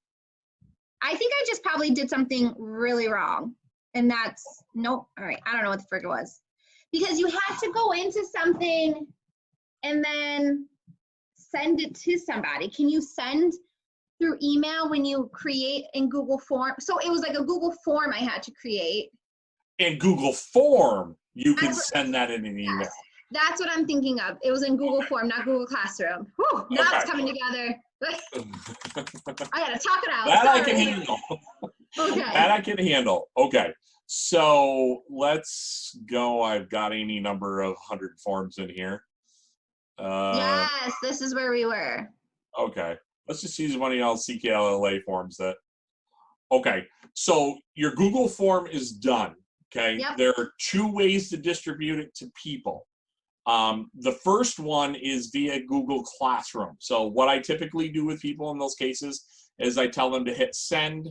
C: I think I just probably did something really wrong. And that's, nope, all right, I don't know what the frick it was. Because you had to go into something and then send it to somebody. Can you send through email when you create in Google Form? So it was like a Google Form I had to create.
B: In Google Form, you can send that in an email.
C: Yes, that's what I'm thinking of. It was in Google Form, not Google Classroom. Whew, now it's coming together. I gotta talk it out.
B: That I can handle.
C: Okay.
B: That I can handle. Okay. So let's go. I've got any number of 100 forms in here.
C: Yes, this is where we were.
B: Okay. Let's just use one of y'all CKLLA forms that. Okay. So your Google form is done. Okay.
C: Yep.
B: There are 2 ways to distribute it to people. The first one is via Google Classroom. So what I typically do with people in those cases is I tell them to hit send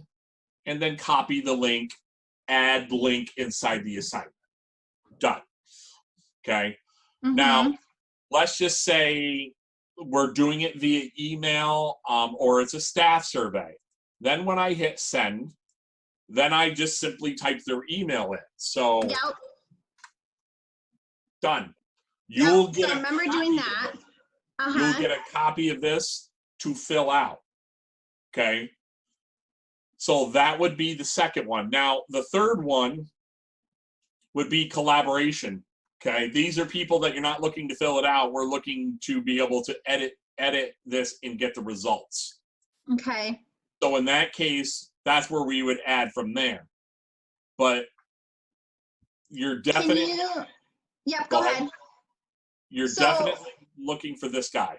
B: and then copy the link, add link inside the assignment. Done. Okay. Now, let's just say we're doing it via email or it's a staff survey. Then when I hit send, then I just simply type their email in. So done. You'll get
C: so I remember doing that.
B: You'll get a copy of this to fill out. Okay. So that would be the second one. Now, the third one would be collaboration. Okay. These are people that you're not looking to fill it out. We're looking to be able to edit this and get the results.
C: Okay.
B: So in that case, that's where we would add from there. But you're definitely.
C: Yep, go ahead.
B: You're definitely looking for this guy.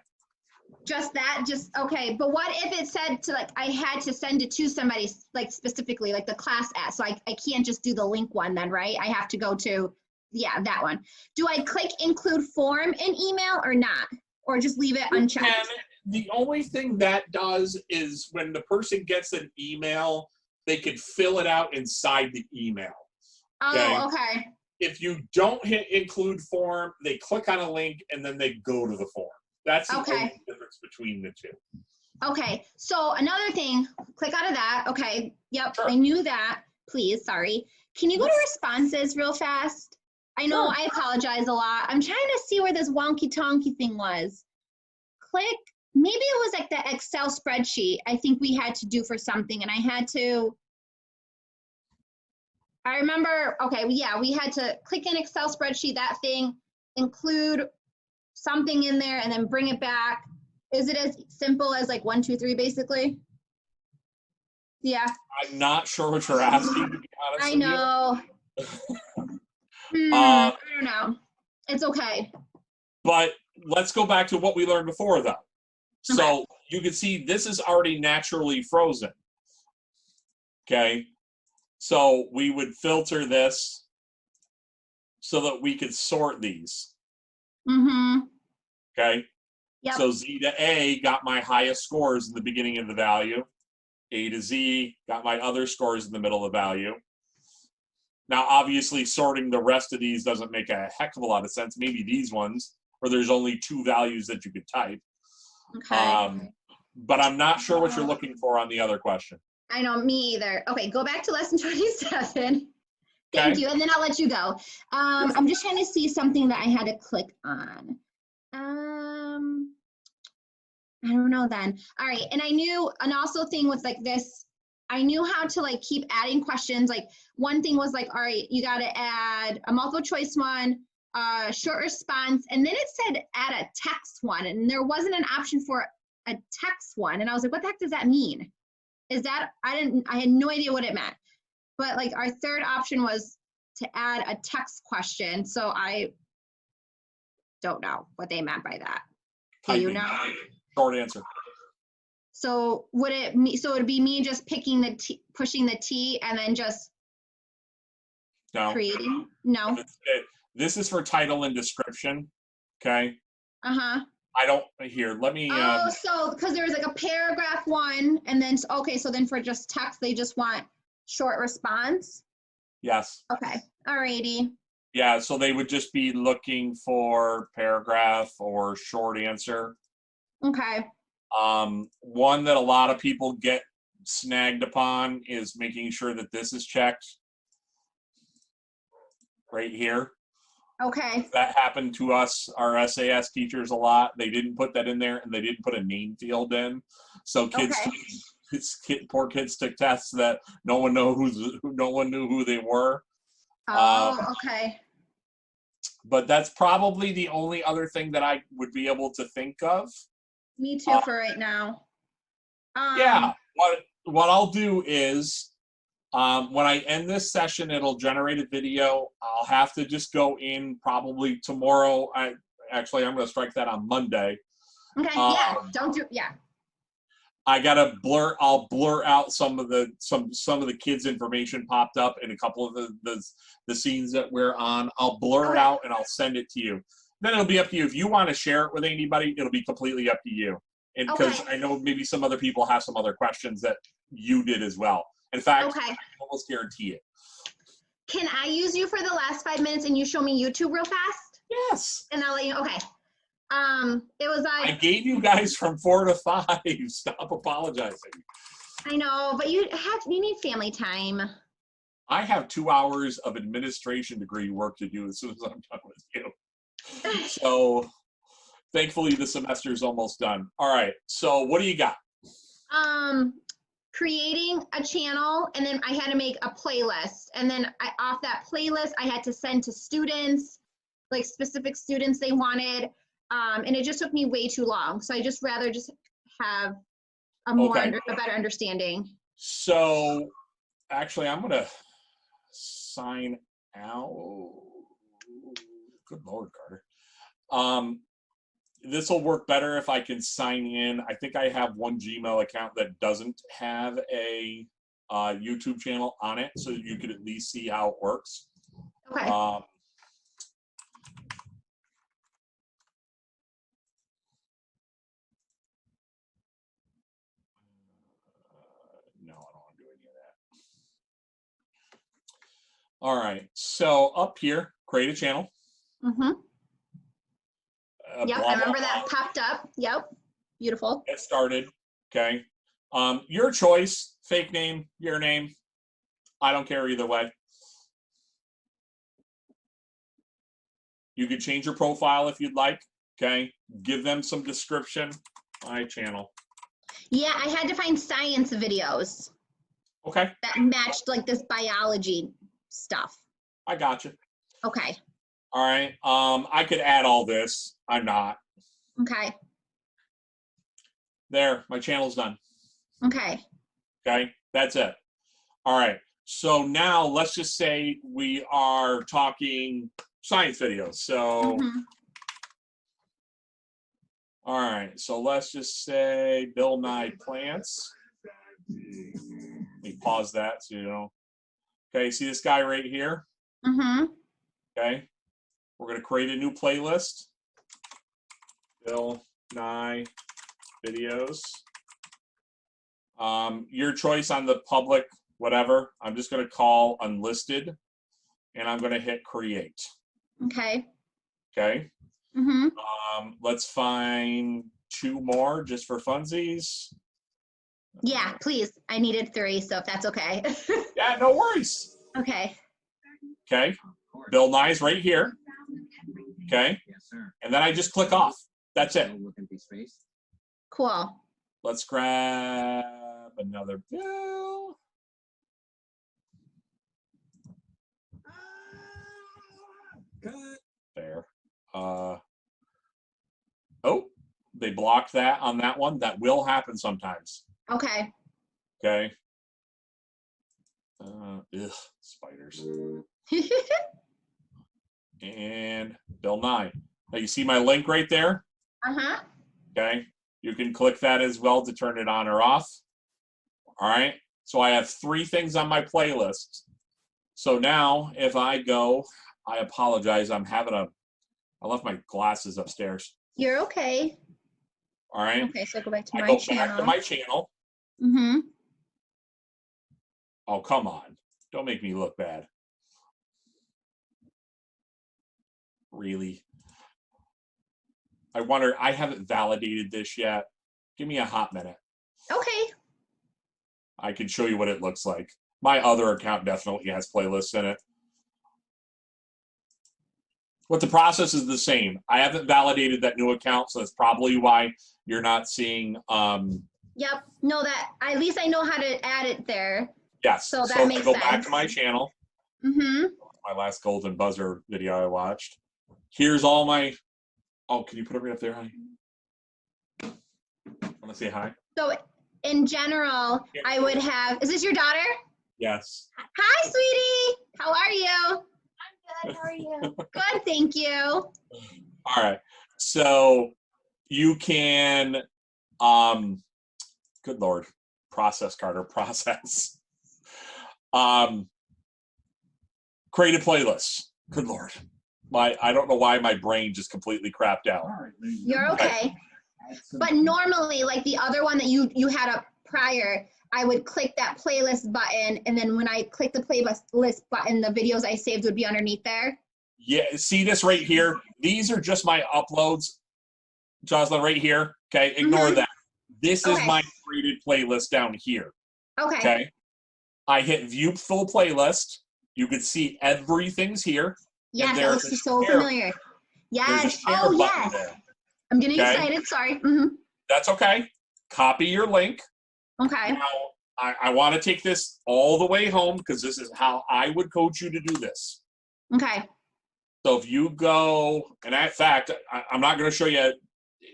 C: Just that, okay. But what if it said to like, I had to send it to somebody like specifically like the class at, so I can't just do the link one then, right? I have to go to, that one. Do I click include form in email or not? Or just leave it unchecked?
B: The only thing that does is when the person gets an email they could fill it out inside the email.
C: Oh, okay.
B: If you don't hit include form, they click on a link and then they go to the form. That's the only difference between the two.
C: Okay, so another thing, click out of that. Okay, yep,
B: Sure.
C: I knew that. Please, sorry. Can you go to responses real fast? I know,
B: Sure.
C: I apologize a lot. I'm trying to see where this wonky tonky thing was. Click, maybe it was like the Excel spreadsheet I think we had to do for something, and I remember, okay, yeah, we had to click in Excel spreadsheet, that thing, include something in there, and then bring it back. Is it as simple as like 1, 2, 3, basically? Yeah.
B: I'm not sure what you're asking, to be honest
C: I
B: with
C: know.
B: you.
C: I don't know. It's okay.
B: But let's go back to what we learned before, though. So you can see this is already naturally frozen. Okay. So we would filter this so that we could sort these.
C: Mm-hmm.
B: Okay.
C: Yep.
B: So Z to A got my highest scores in the beginning of the value. A to Z got my other scores in the middle of the value. Now, obviously, sorting the rest of these doesn't make a heck of a lot of sense. Maybe these ones, where there's only 2 values that you could type.
C: Okay.
B: But I'm not sure what you're looking for on the other question.
C: I know, me either. Okay, go back to lesson 27. Thank you, and then I'll let you go. I'm just trying to see something that I had to click on. I don't know then. All right, and I knew, and also thing with like this, I knew how to like keep adding questions. Like one thing was like, all right, you got to add a multiple choice one, short response, and then it said add a text one, and there wasn't an option for a text one, and I was like, what the heck does that mean? Is that, I had no idea what it meant. But like our third option was to add a text question, so I don't know what they meant by that. Do you know?
B: Short answer.
C: So would it it'd be me just picking the T, pushing the T, and then just creating? No.
B: This is for title and description. Okay. I don't here. Let me.
C: Oh, so because there was like a paragraph one, and then okay, so then for just text, they just want short response.
B: Yes.
C: Okay. Alrighty.
B: Yeah. So they would just be looking for paragraph or short answer.
C: Okay.
B: One that a lot of people get snagged upon is making sure that this is checked right here.
C: Okay.
B: That happened to us, our SAS teachers, a lot. They didn't put that in there, and they didn't put a name field in. So poor kids took tests that no one knew who they were.
C: Oh, okay.
B: But that's probably the only other thing that I would be able to think of.
C: Me too for right now.
B: Yeah. What I'll do is when I end this session, it'll generate a video. I'll have to just go in probably tomorrow. I'm going to strike that on Monday.
C: Okay. Yeah. Yeah.
B: I gotta I'll blur out some of the kids' information popped up in a couple of the scenes that we're on. I'll blur it out and I'll send it to you. Then it'll be up to you. If you want to share it with anybody, it'll be completely up to you. And because I know maybe some other people have some other questions that you did as well. In fact, I can almost guarantee it.
C: Can I use you for the last 5 minutes and you show me YouTube real fast?
B: Yes.
C: And I'll let you know. Okay. It was like
B: I gave you guys from 4 to 5. Stop apologizing.
C: I know, but you need family time.
B: I have 2 hours of administration degree work to do as soon as I'm done with you. So thankfully the semester's almost done. All right. So what do you got?
C: Creating a channel, and then I had to make a playlist, and then off that playlist I had to send to students, like specific students they wanted, and it just took me way too long. So I just rather just have a better understanding.
B: So actually I'm gonna sign out. Good Lord, Carter. This will work better if I can sign in. I think I have one Gmail account that doesn't have a YouTube channel on it, so you could at least see how it works.
C: Okay.
B: No, I don't want to do any of that. All right. So up here, create a channel.
C: Mm-hmm. Yep,
B: Blah,
C: I remember
B: blah,
C: that
B: blah.
C: popped up. Yep, beautiful.
B: Get started. Okay. Your choice, fake name, your name. I don't care either way. You could change your profile if you'd like. Okay. Give them some description. My channel.
C: Yeah, I had to find science videos
B: Okay.
C: that matched like this biology stuff.
B: I got you.
C: Okay,
B: All right. I could add all this. I'm not.
C: okay,
B: There. My channel's done.
C: okay.
B: Okay. That's it. All right. So now let's just say we are talking science videos. So,
C: Mhm.
B: all right. So let's just say Bill Nye Plants. Let me pause that so you know. Okay. See this guy right here?
C: Mm-hmm.
B: Okay. We're going to create a new playlist. Bill Nye videos. Your choice on the public, whatever. I'm just going to call unlisted and I'm going to hit create.
C: Okay.
B: Okay.
C: Mm-hmm.
B: Let's find 2 more just for funsies.
C: Yeah, please. I needed 3, so if that's okay.
B: Yeah, no worries.
C: Okay.
B: Okay. Bill Nye's right here. Okay.
A: Yes, sir.
B: And then I just click off. That's it.
C: Cool.
B: Let's grab another Bill. There. Oh, they blocked that on that one. That will happen sometimes.
C: Okay.
B: Okay. Spiders. And Bill Nye. Now you see my link right there?
C: Uh-huh.
B: Okay. You can click that as well to turn it on or off. All right. So I have 3 things on my playlist. So now if I go, I apologize. I left my glasses upstairs.
C: You're okay.
B: All right.
C: Okay, so go back to
B: I
C: my
B: go
C: channel.
B: back to my channel.
C: Mm-hmm.
B: Oh, come on. Don't make me look bad. Really? I wonder, I haven't validated this yet. Give me a hot minute.
C: Okay.
B: I can show you what it looks like. My other account definitely has playlists in it. But the process is the same. I haven't validated that new account, so that's probably why you're not seeing.
C: Yep. No, that at least I know how to add it there.
B: Yes.
C: So that
B: if I
C: makes
B: go back
C: sense.
B: to my channel,
C: Mm-hmm.
B: my last golden buzzer video I watched. Here's all my. Oh, can you put it right up there, honey? Want to say hi?
C: So in general, I would have. Is this your daughter?
B: Yes.
C: Hi, sweetie. How are you?
E: I'm good. How are you?
C: Good, thank you.
B: All right. So you can, good Lord, process, Carter, process. Create a playlist. Good Lord. I don't know why my brain just completely crapped out.
C: You're okay. But normally, like the other one that you had up prior, I would click that playlist button, and then when I click the playlist button, the videos I saved would be underneath there.
B: Yeah, see this right here? These are just my uploads, Jocelyn, right here. Okay, ignore that. This is
C: Okay.
B: my created playlist down here.
C: Okay.
B: Okay. I hit view full playlist. You can see everything's here.
C: Yes, that
B: there's
C: looks
B: a
C: so
B: share-
C: familiar.
B: There's a
C: Yes.
B: share
C: Oh,
B: button
C: yes.
B: there.
C: I'm getting
B: Okay.
C: excited. Sorry. Mm-hmm.
B: That's okay. Copy your link.
C: Okay.
B: Now, I want to take this all the way home because this is how I would coach you to do this.
C: Okay.
B: So if you go, and in fact, I'm not going to show you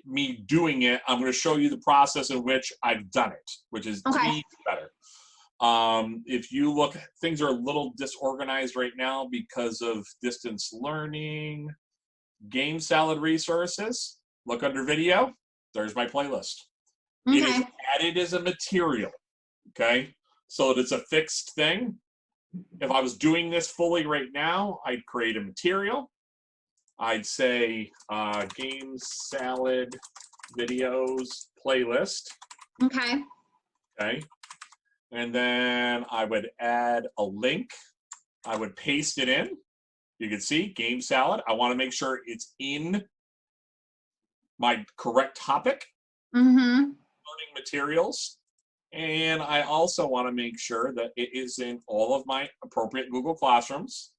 B: me doing it. I'm going to show you the process in which I've done it, which is to
C: Okay.
B: me better. If you look, things are a little disorganized right now because of distance learning, game salad resources. Look under video. There's my playlist. It is
C: Okay.
B: added as a material. Okay. So it's a fixed thing. If I was doing this fully right now, I'd create a material. I'd say game salad videos playlist.
C: Okay.
B: Okay. And then I would add a link. I would paste it in. You can see Game Salad. I want to make sure it's in my correct topic, learning materials. And I also want to make sure that it is in all of my appropriate Google Classrooms.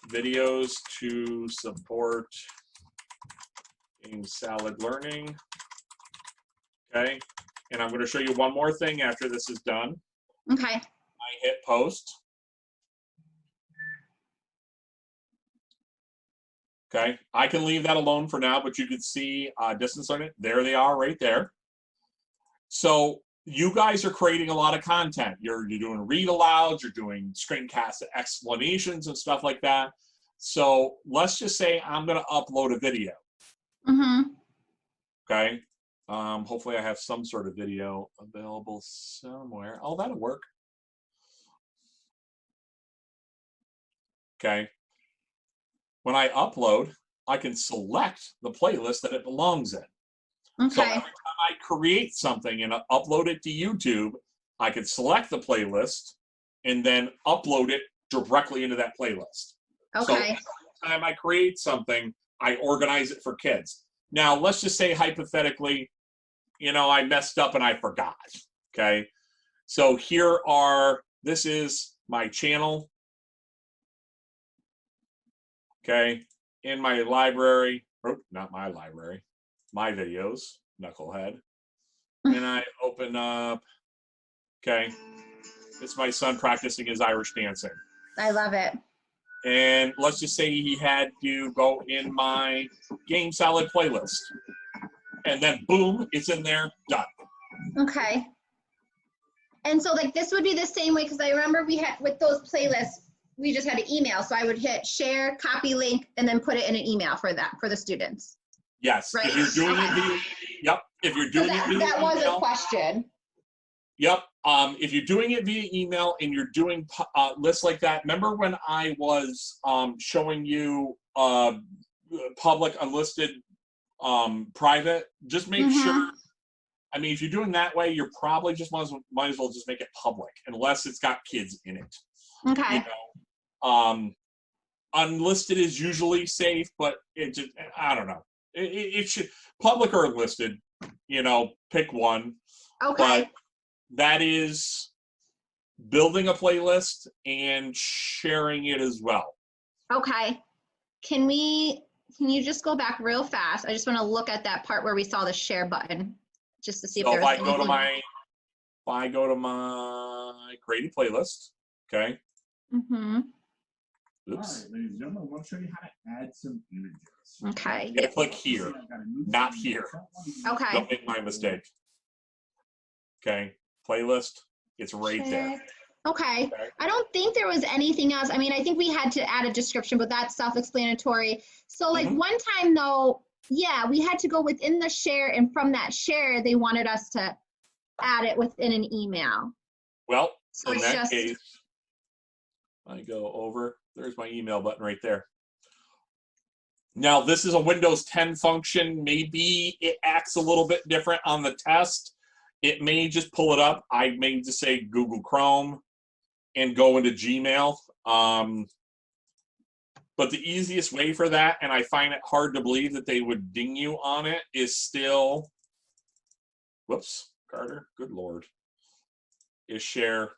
B: Videos to support Game Salad learning. Okay. And I'm going to show you one more thing after this is done.
C: Okay.
B: I hit post. Okay. I can leave that alone for now, but you can see distance learning. There they are right there. So you guys are creating a lot of content. You're doing read alouds, you're doing screencast explanations and stuff like that. So let's just say I'm going to upload a video. Okay. Hopefully I have some sort of video available somewhere. Oh, that'll work. Okay. When I upload, I can select the playlist that it belongs in.
C: Okay.
B: So every time I create something and upload it to YouTube, I can select the playlist and then upload it directly into that playlist.
C: Okay.
B: So every time I create something, I organize it for kids. Now, let's just say hypothetically, you know, I messed up and I forgot. Okay. So this is my channel. Okay. In my library, not my library, my videos, knucklehead. And I open up, okay, it's my son practicing his Irish dancing.
C: I love it.
B: And let's just say he had to go in my Game Salad playlist. And then boom, it's in there, done.
C: Okay. And so like this would be the same way, because I remember we had with those playlists, we just had an email. So I would hit share, copy link, and then put it in an email for the students.
B: Yes.
C: Right.
B: If you're doing it via, yep. If you're doing it via
C: that was
B: email,
C: a question.
B: Yep. If you're doing it via email and you're doing lists like that, remember when I was showing you public, unlisted, private? Just make sure. I mean, if you're doing that way, you're probably just might as well just make it public, unless it's got kids in it.
C: Okay.
B: You know, unlisted is usually safe, but it just, I don't know. It should, public or enlisted, you know, pick one.
C: Okay.
B: But that is building a playlist and sharing it as well.
C: Okay. Can you just go back real fast? I just want to look at that part where we saw the share button, just to see if
B: So
C: there's
B: if I go to my created playlist, okay.
A: All
B: Oops.
A: right, ladies and gentlemen, I want to show you how to add some images.
C: Okay.
B: You gotta click here, not here.
C: Okay.
B: Don't make my mistake. Okay, playlist, it's right there.
C: Okay.
B: Okay.
C: I don't think there was anything else. I mean, I think we had to add a description, but that's self-explanatory. So like one time though, yeah, we had to go within the share, and from that share, they wanted us to add it within an email.
B: Well,
C: So
B: in
C: it's
B: that
C: just-
B: case, I go over, there's my email button right there. Now, this is a Windows 10 function. Maybe it acts a little bit different on the test. It may just pull it up. I may just say Google Chrome and go into Gmail. But the easiest way for that, and I find it hard to believe that they would ding you on it, is still, whoops, Carter, good Lord, is share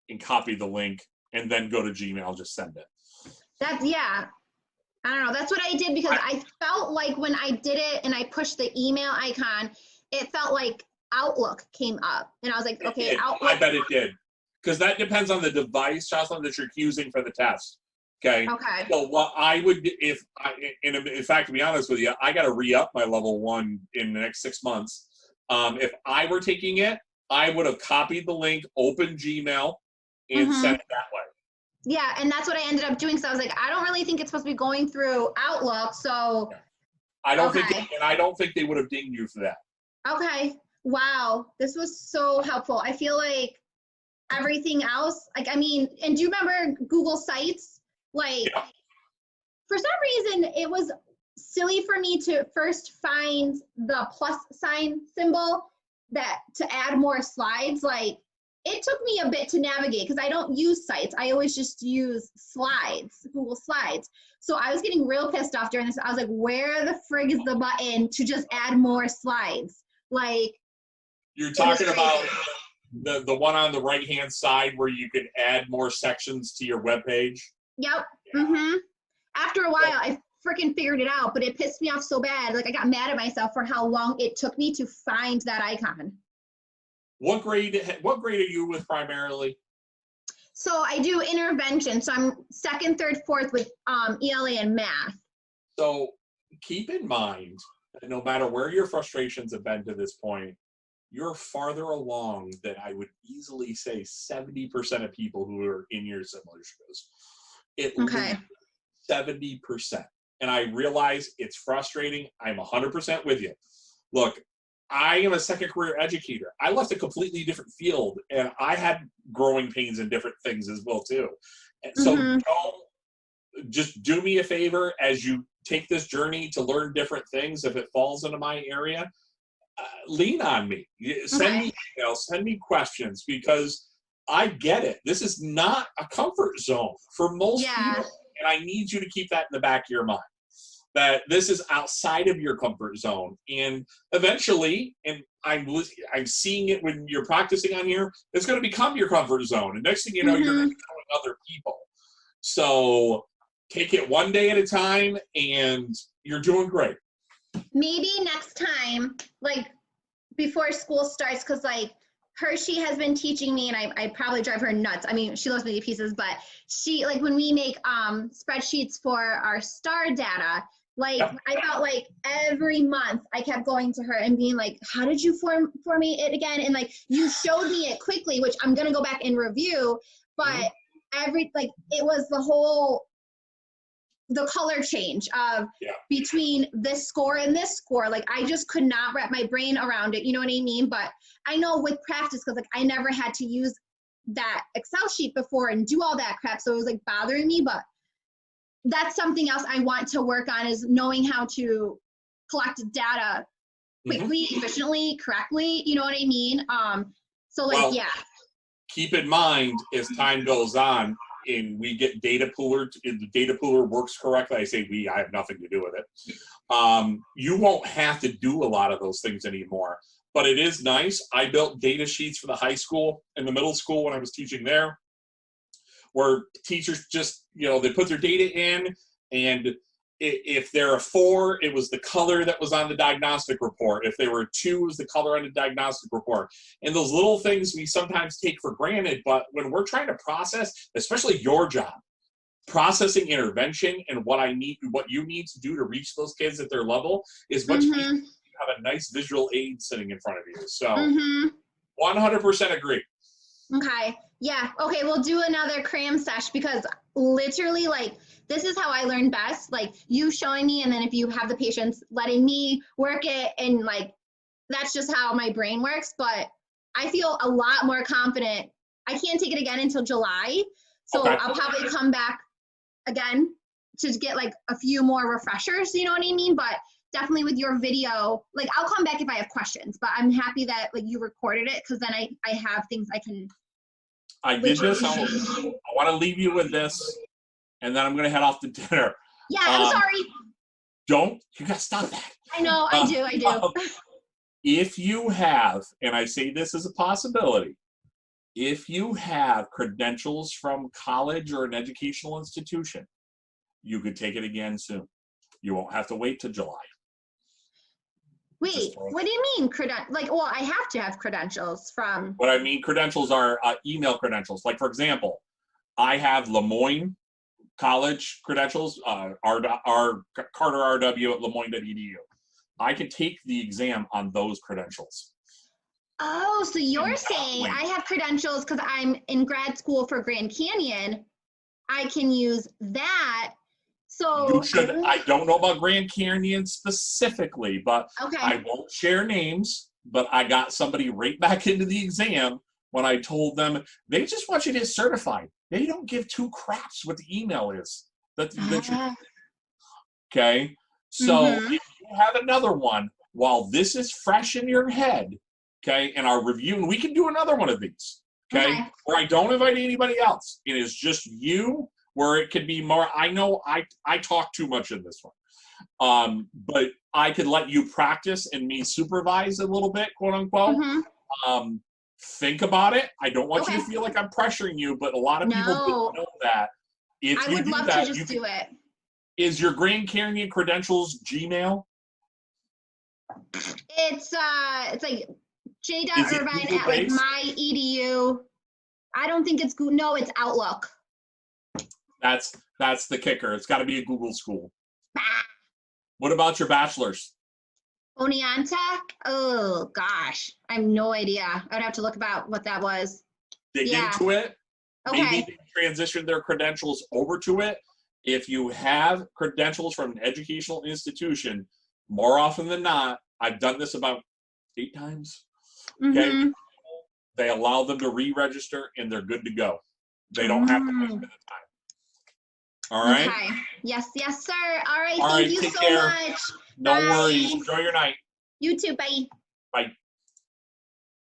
B: and copy the link and then go to Gmail, just send it.
C: Yeah. I don't know. That's what I did, because I felt like when I did it and I pushed the email icon, it felt like Outlook came up. And I was like, okay, Outlook.
B: I bet it did. Because that depends on the device, Jocelyn, that you're using for the test. Okay.
C: Okay.
B: So what I would, in fact, to be honest with you, I got to re-up my level 1 in the next 6 months. If I were taking it, I would have copied the link, opened Gmail, and sent it that way.
C: Yeah, and that's what I ended up doing. So I was like, I don't really think it's supposed to be going through Outlook. So
B: I don't think, and I don't think they would have dinged you for that.
C: okay. Wow, this was so helpful. I feel like everything else, like, I mean, and do you remember Google Sites? Like, for some reason, it was silly for me to first find the plus sign symbol to add more slides. Like, it took me a bit to navigate because I don't use sites. I always just use slides, Google Slides. So I was getting real pissed off during this. I was like, where the frig is the button to just add more slides? Like,
B: You're talking about the one on the right-hand side where you could add more sections to your web page?
C: yep. Mm-hmm. After a while, I freaking figured it out, but it pissed me off so bad. Like, I got mad at myself for how long it took me to find that icon.
B: What grade are you with primarily?
C: So I do intervention. So I'm second, third, fourth with ELA and math.
B: So keep in mind that no matter where your frustrations have been to this point, you're farther along than I would easily say 70% of people who are in your similar shoes.
C: Okay.
B: 70%. And I realize it's frustrating. I'm 100% with you. Look, I am a second career educator. I left a completely different field, and I had growing pains in different things as well too. And so don't, just do me a favor as you take this journey to learn different things. If it falls into my area, lean on me. Send me emails, send me questions, because I get it. This is not a comfort zone for most people, and I need you to keep that in the back of your mind, that this is outside of your comfort zone. And eventually, and I'm seeing it when you're practicing on here, it's going to become your comfort zone. And next thing you know, you're going to be telling other people. So take it one day at a time, and you're doing great.
C: Maybe next time, like before school starts, because like Hershey has been teaching me, and I probably drive her nuts. I mean, she loves me to pieces, but she, like, when we make spreadsheets for our STAR data, like, I felt like every month I kept going to her and being like, how did you formate it again? And like, you showed me it quickly, which I'm going to go back and review, but it was the color change of between this score and this score. Like, I just could not wrap my brain around it. You know what I mean? But I know with practice, because like I never had to use that Excel sheet before and do all that crap. So it was like bothering me, but that's something else I want to work on, is knowing how to collect data quickly, efficiently, correctly. You know what I mean? So like,
B: keep in mind, as time goes on and we get data pooler, if the data pooler works correctly, I say I have nothing to do with it. You won't have to do a lot of those things anymore, but it is nice. I built data sheets for the high school and the middle school when I was teaching there, where teachers just, they put their data in, and if they're a 4, it was the color that was on the diagnostic report. If they were a 2, it was the color on the diagnostic report. And those little things we sometimes take for granted, but when we're trying to process, especially your job, processing intervention and what you need to do to reach those kids at their level is much easier if you have a nice visual aid sitting in front of you. So 100% agree.
C: Okay. Yeah. Okay. We'll do another cram sesh, because literally, like, this is how I learn best. Like, you showing me, and then if you have the patience, letting me work it, and like, that's just how my brain works. But I feel a lot more confident. I can't take it again until July. So I'll probably come back again to get like a few more refreshers, you know what I mean? But definitely with your video, like, I'll come back if I have questions, but I'm happy that like you recorded it, because then I have things I can.
B: I did this. I want to leave you with this, and then I'm going to head off to dinner.
C: Yeah, I'm sorry.
B: You got to stop that.
C: I know, I do.
B: If you have, and I say this as a possibility, if you have credentials from college or an educational institution, you could take it again soon. You won't have to wait till July.
C: Wait, what do you mean I have to have credentials from?
B: What I mean, credentials are email credentials. Like, for example, I have Lemoyne College credentials, our Carter RW at Lemoyne.edu. I can take the exam on those credentials.
C: Oh, so you're saying I have credentials because I'm in grad school for Grand Canyon. I can use that. So
B: you should. I don't know about Grand Canyon specifically, but I won't share names. But I got somebody right back into the exam when I told them they just want you to get certified. They don't give 2 craps what the email is. Okay. So if you have another one, while this is fresh in your head, okay, and our review, and we can do another one of these,
C: Okay.
B: Where I don't invite anybody else. It is just you, where it could be more. I know I talk too much in this one. But I could let you practice and me supervise a little bit, quote unquote.
C: Mm-hmm.
B: Think about it. I don't want you
C: Okay.
B: to feel like I'm pressuring you, but a lot of people
C: No.
B: don't know that. If
C: I
B: you
C: would
B: do
C: love
B: that,
C: to just do it.
B: Is your Grand Canyon credentials Gmail?
C: It's like
B: Is it
C: j.irvine at like
B: Google-based?
C: my edu. I don't think it's Google. No, it's Outlook.
B: That's the kicker. It's got to be a Google school.
C: Bah.
B: What about your bachelor's?
C: Oneonta? Oh gosh, I have no idea. I would have to look about what that was.
B: Dig
C: Yeah.
B: into it. Maybe
C: Okay.
B: they transition their credentials over to it. If you have credentials from an educational institution, more often than not, I've done this about 8 times. Okay.
C: Mhm.
B: They allow them to re-register and they're good to go. They don't have to waste the time. All right.
C: Okay. Yes, yes, sir. All right.
B: All
C: Thank
B: right,
C: you
B: take
C: so
B: care.
C: much.
B: No
C: Bye.
B: worries. Enjoy your night.
C: You too. Bye.
B: Bye.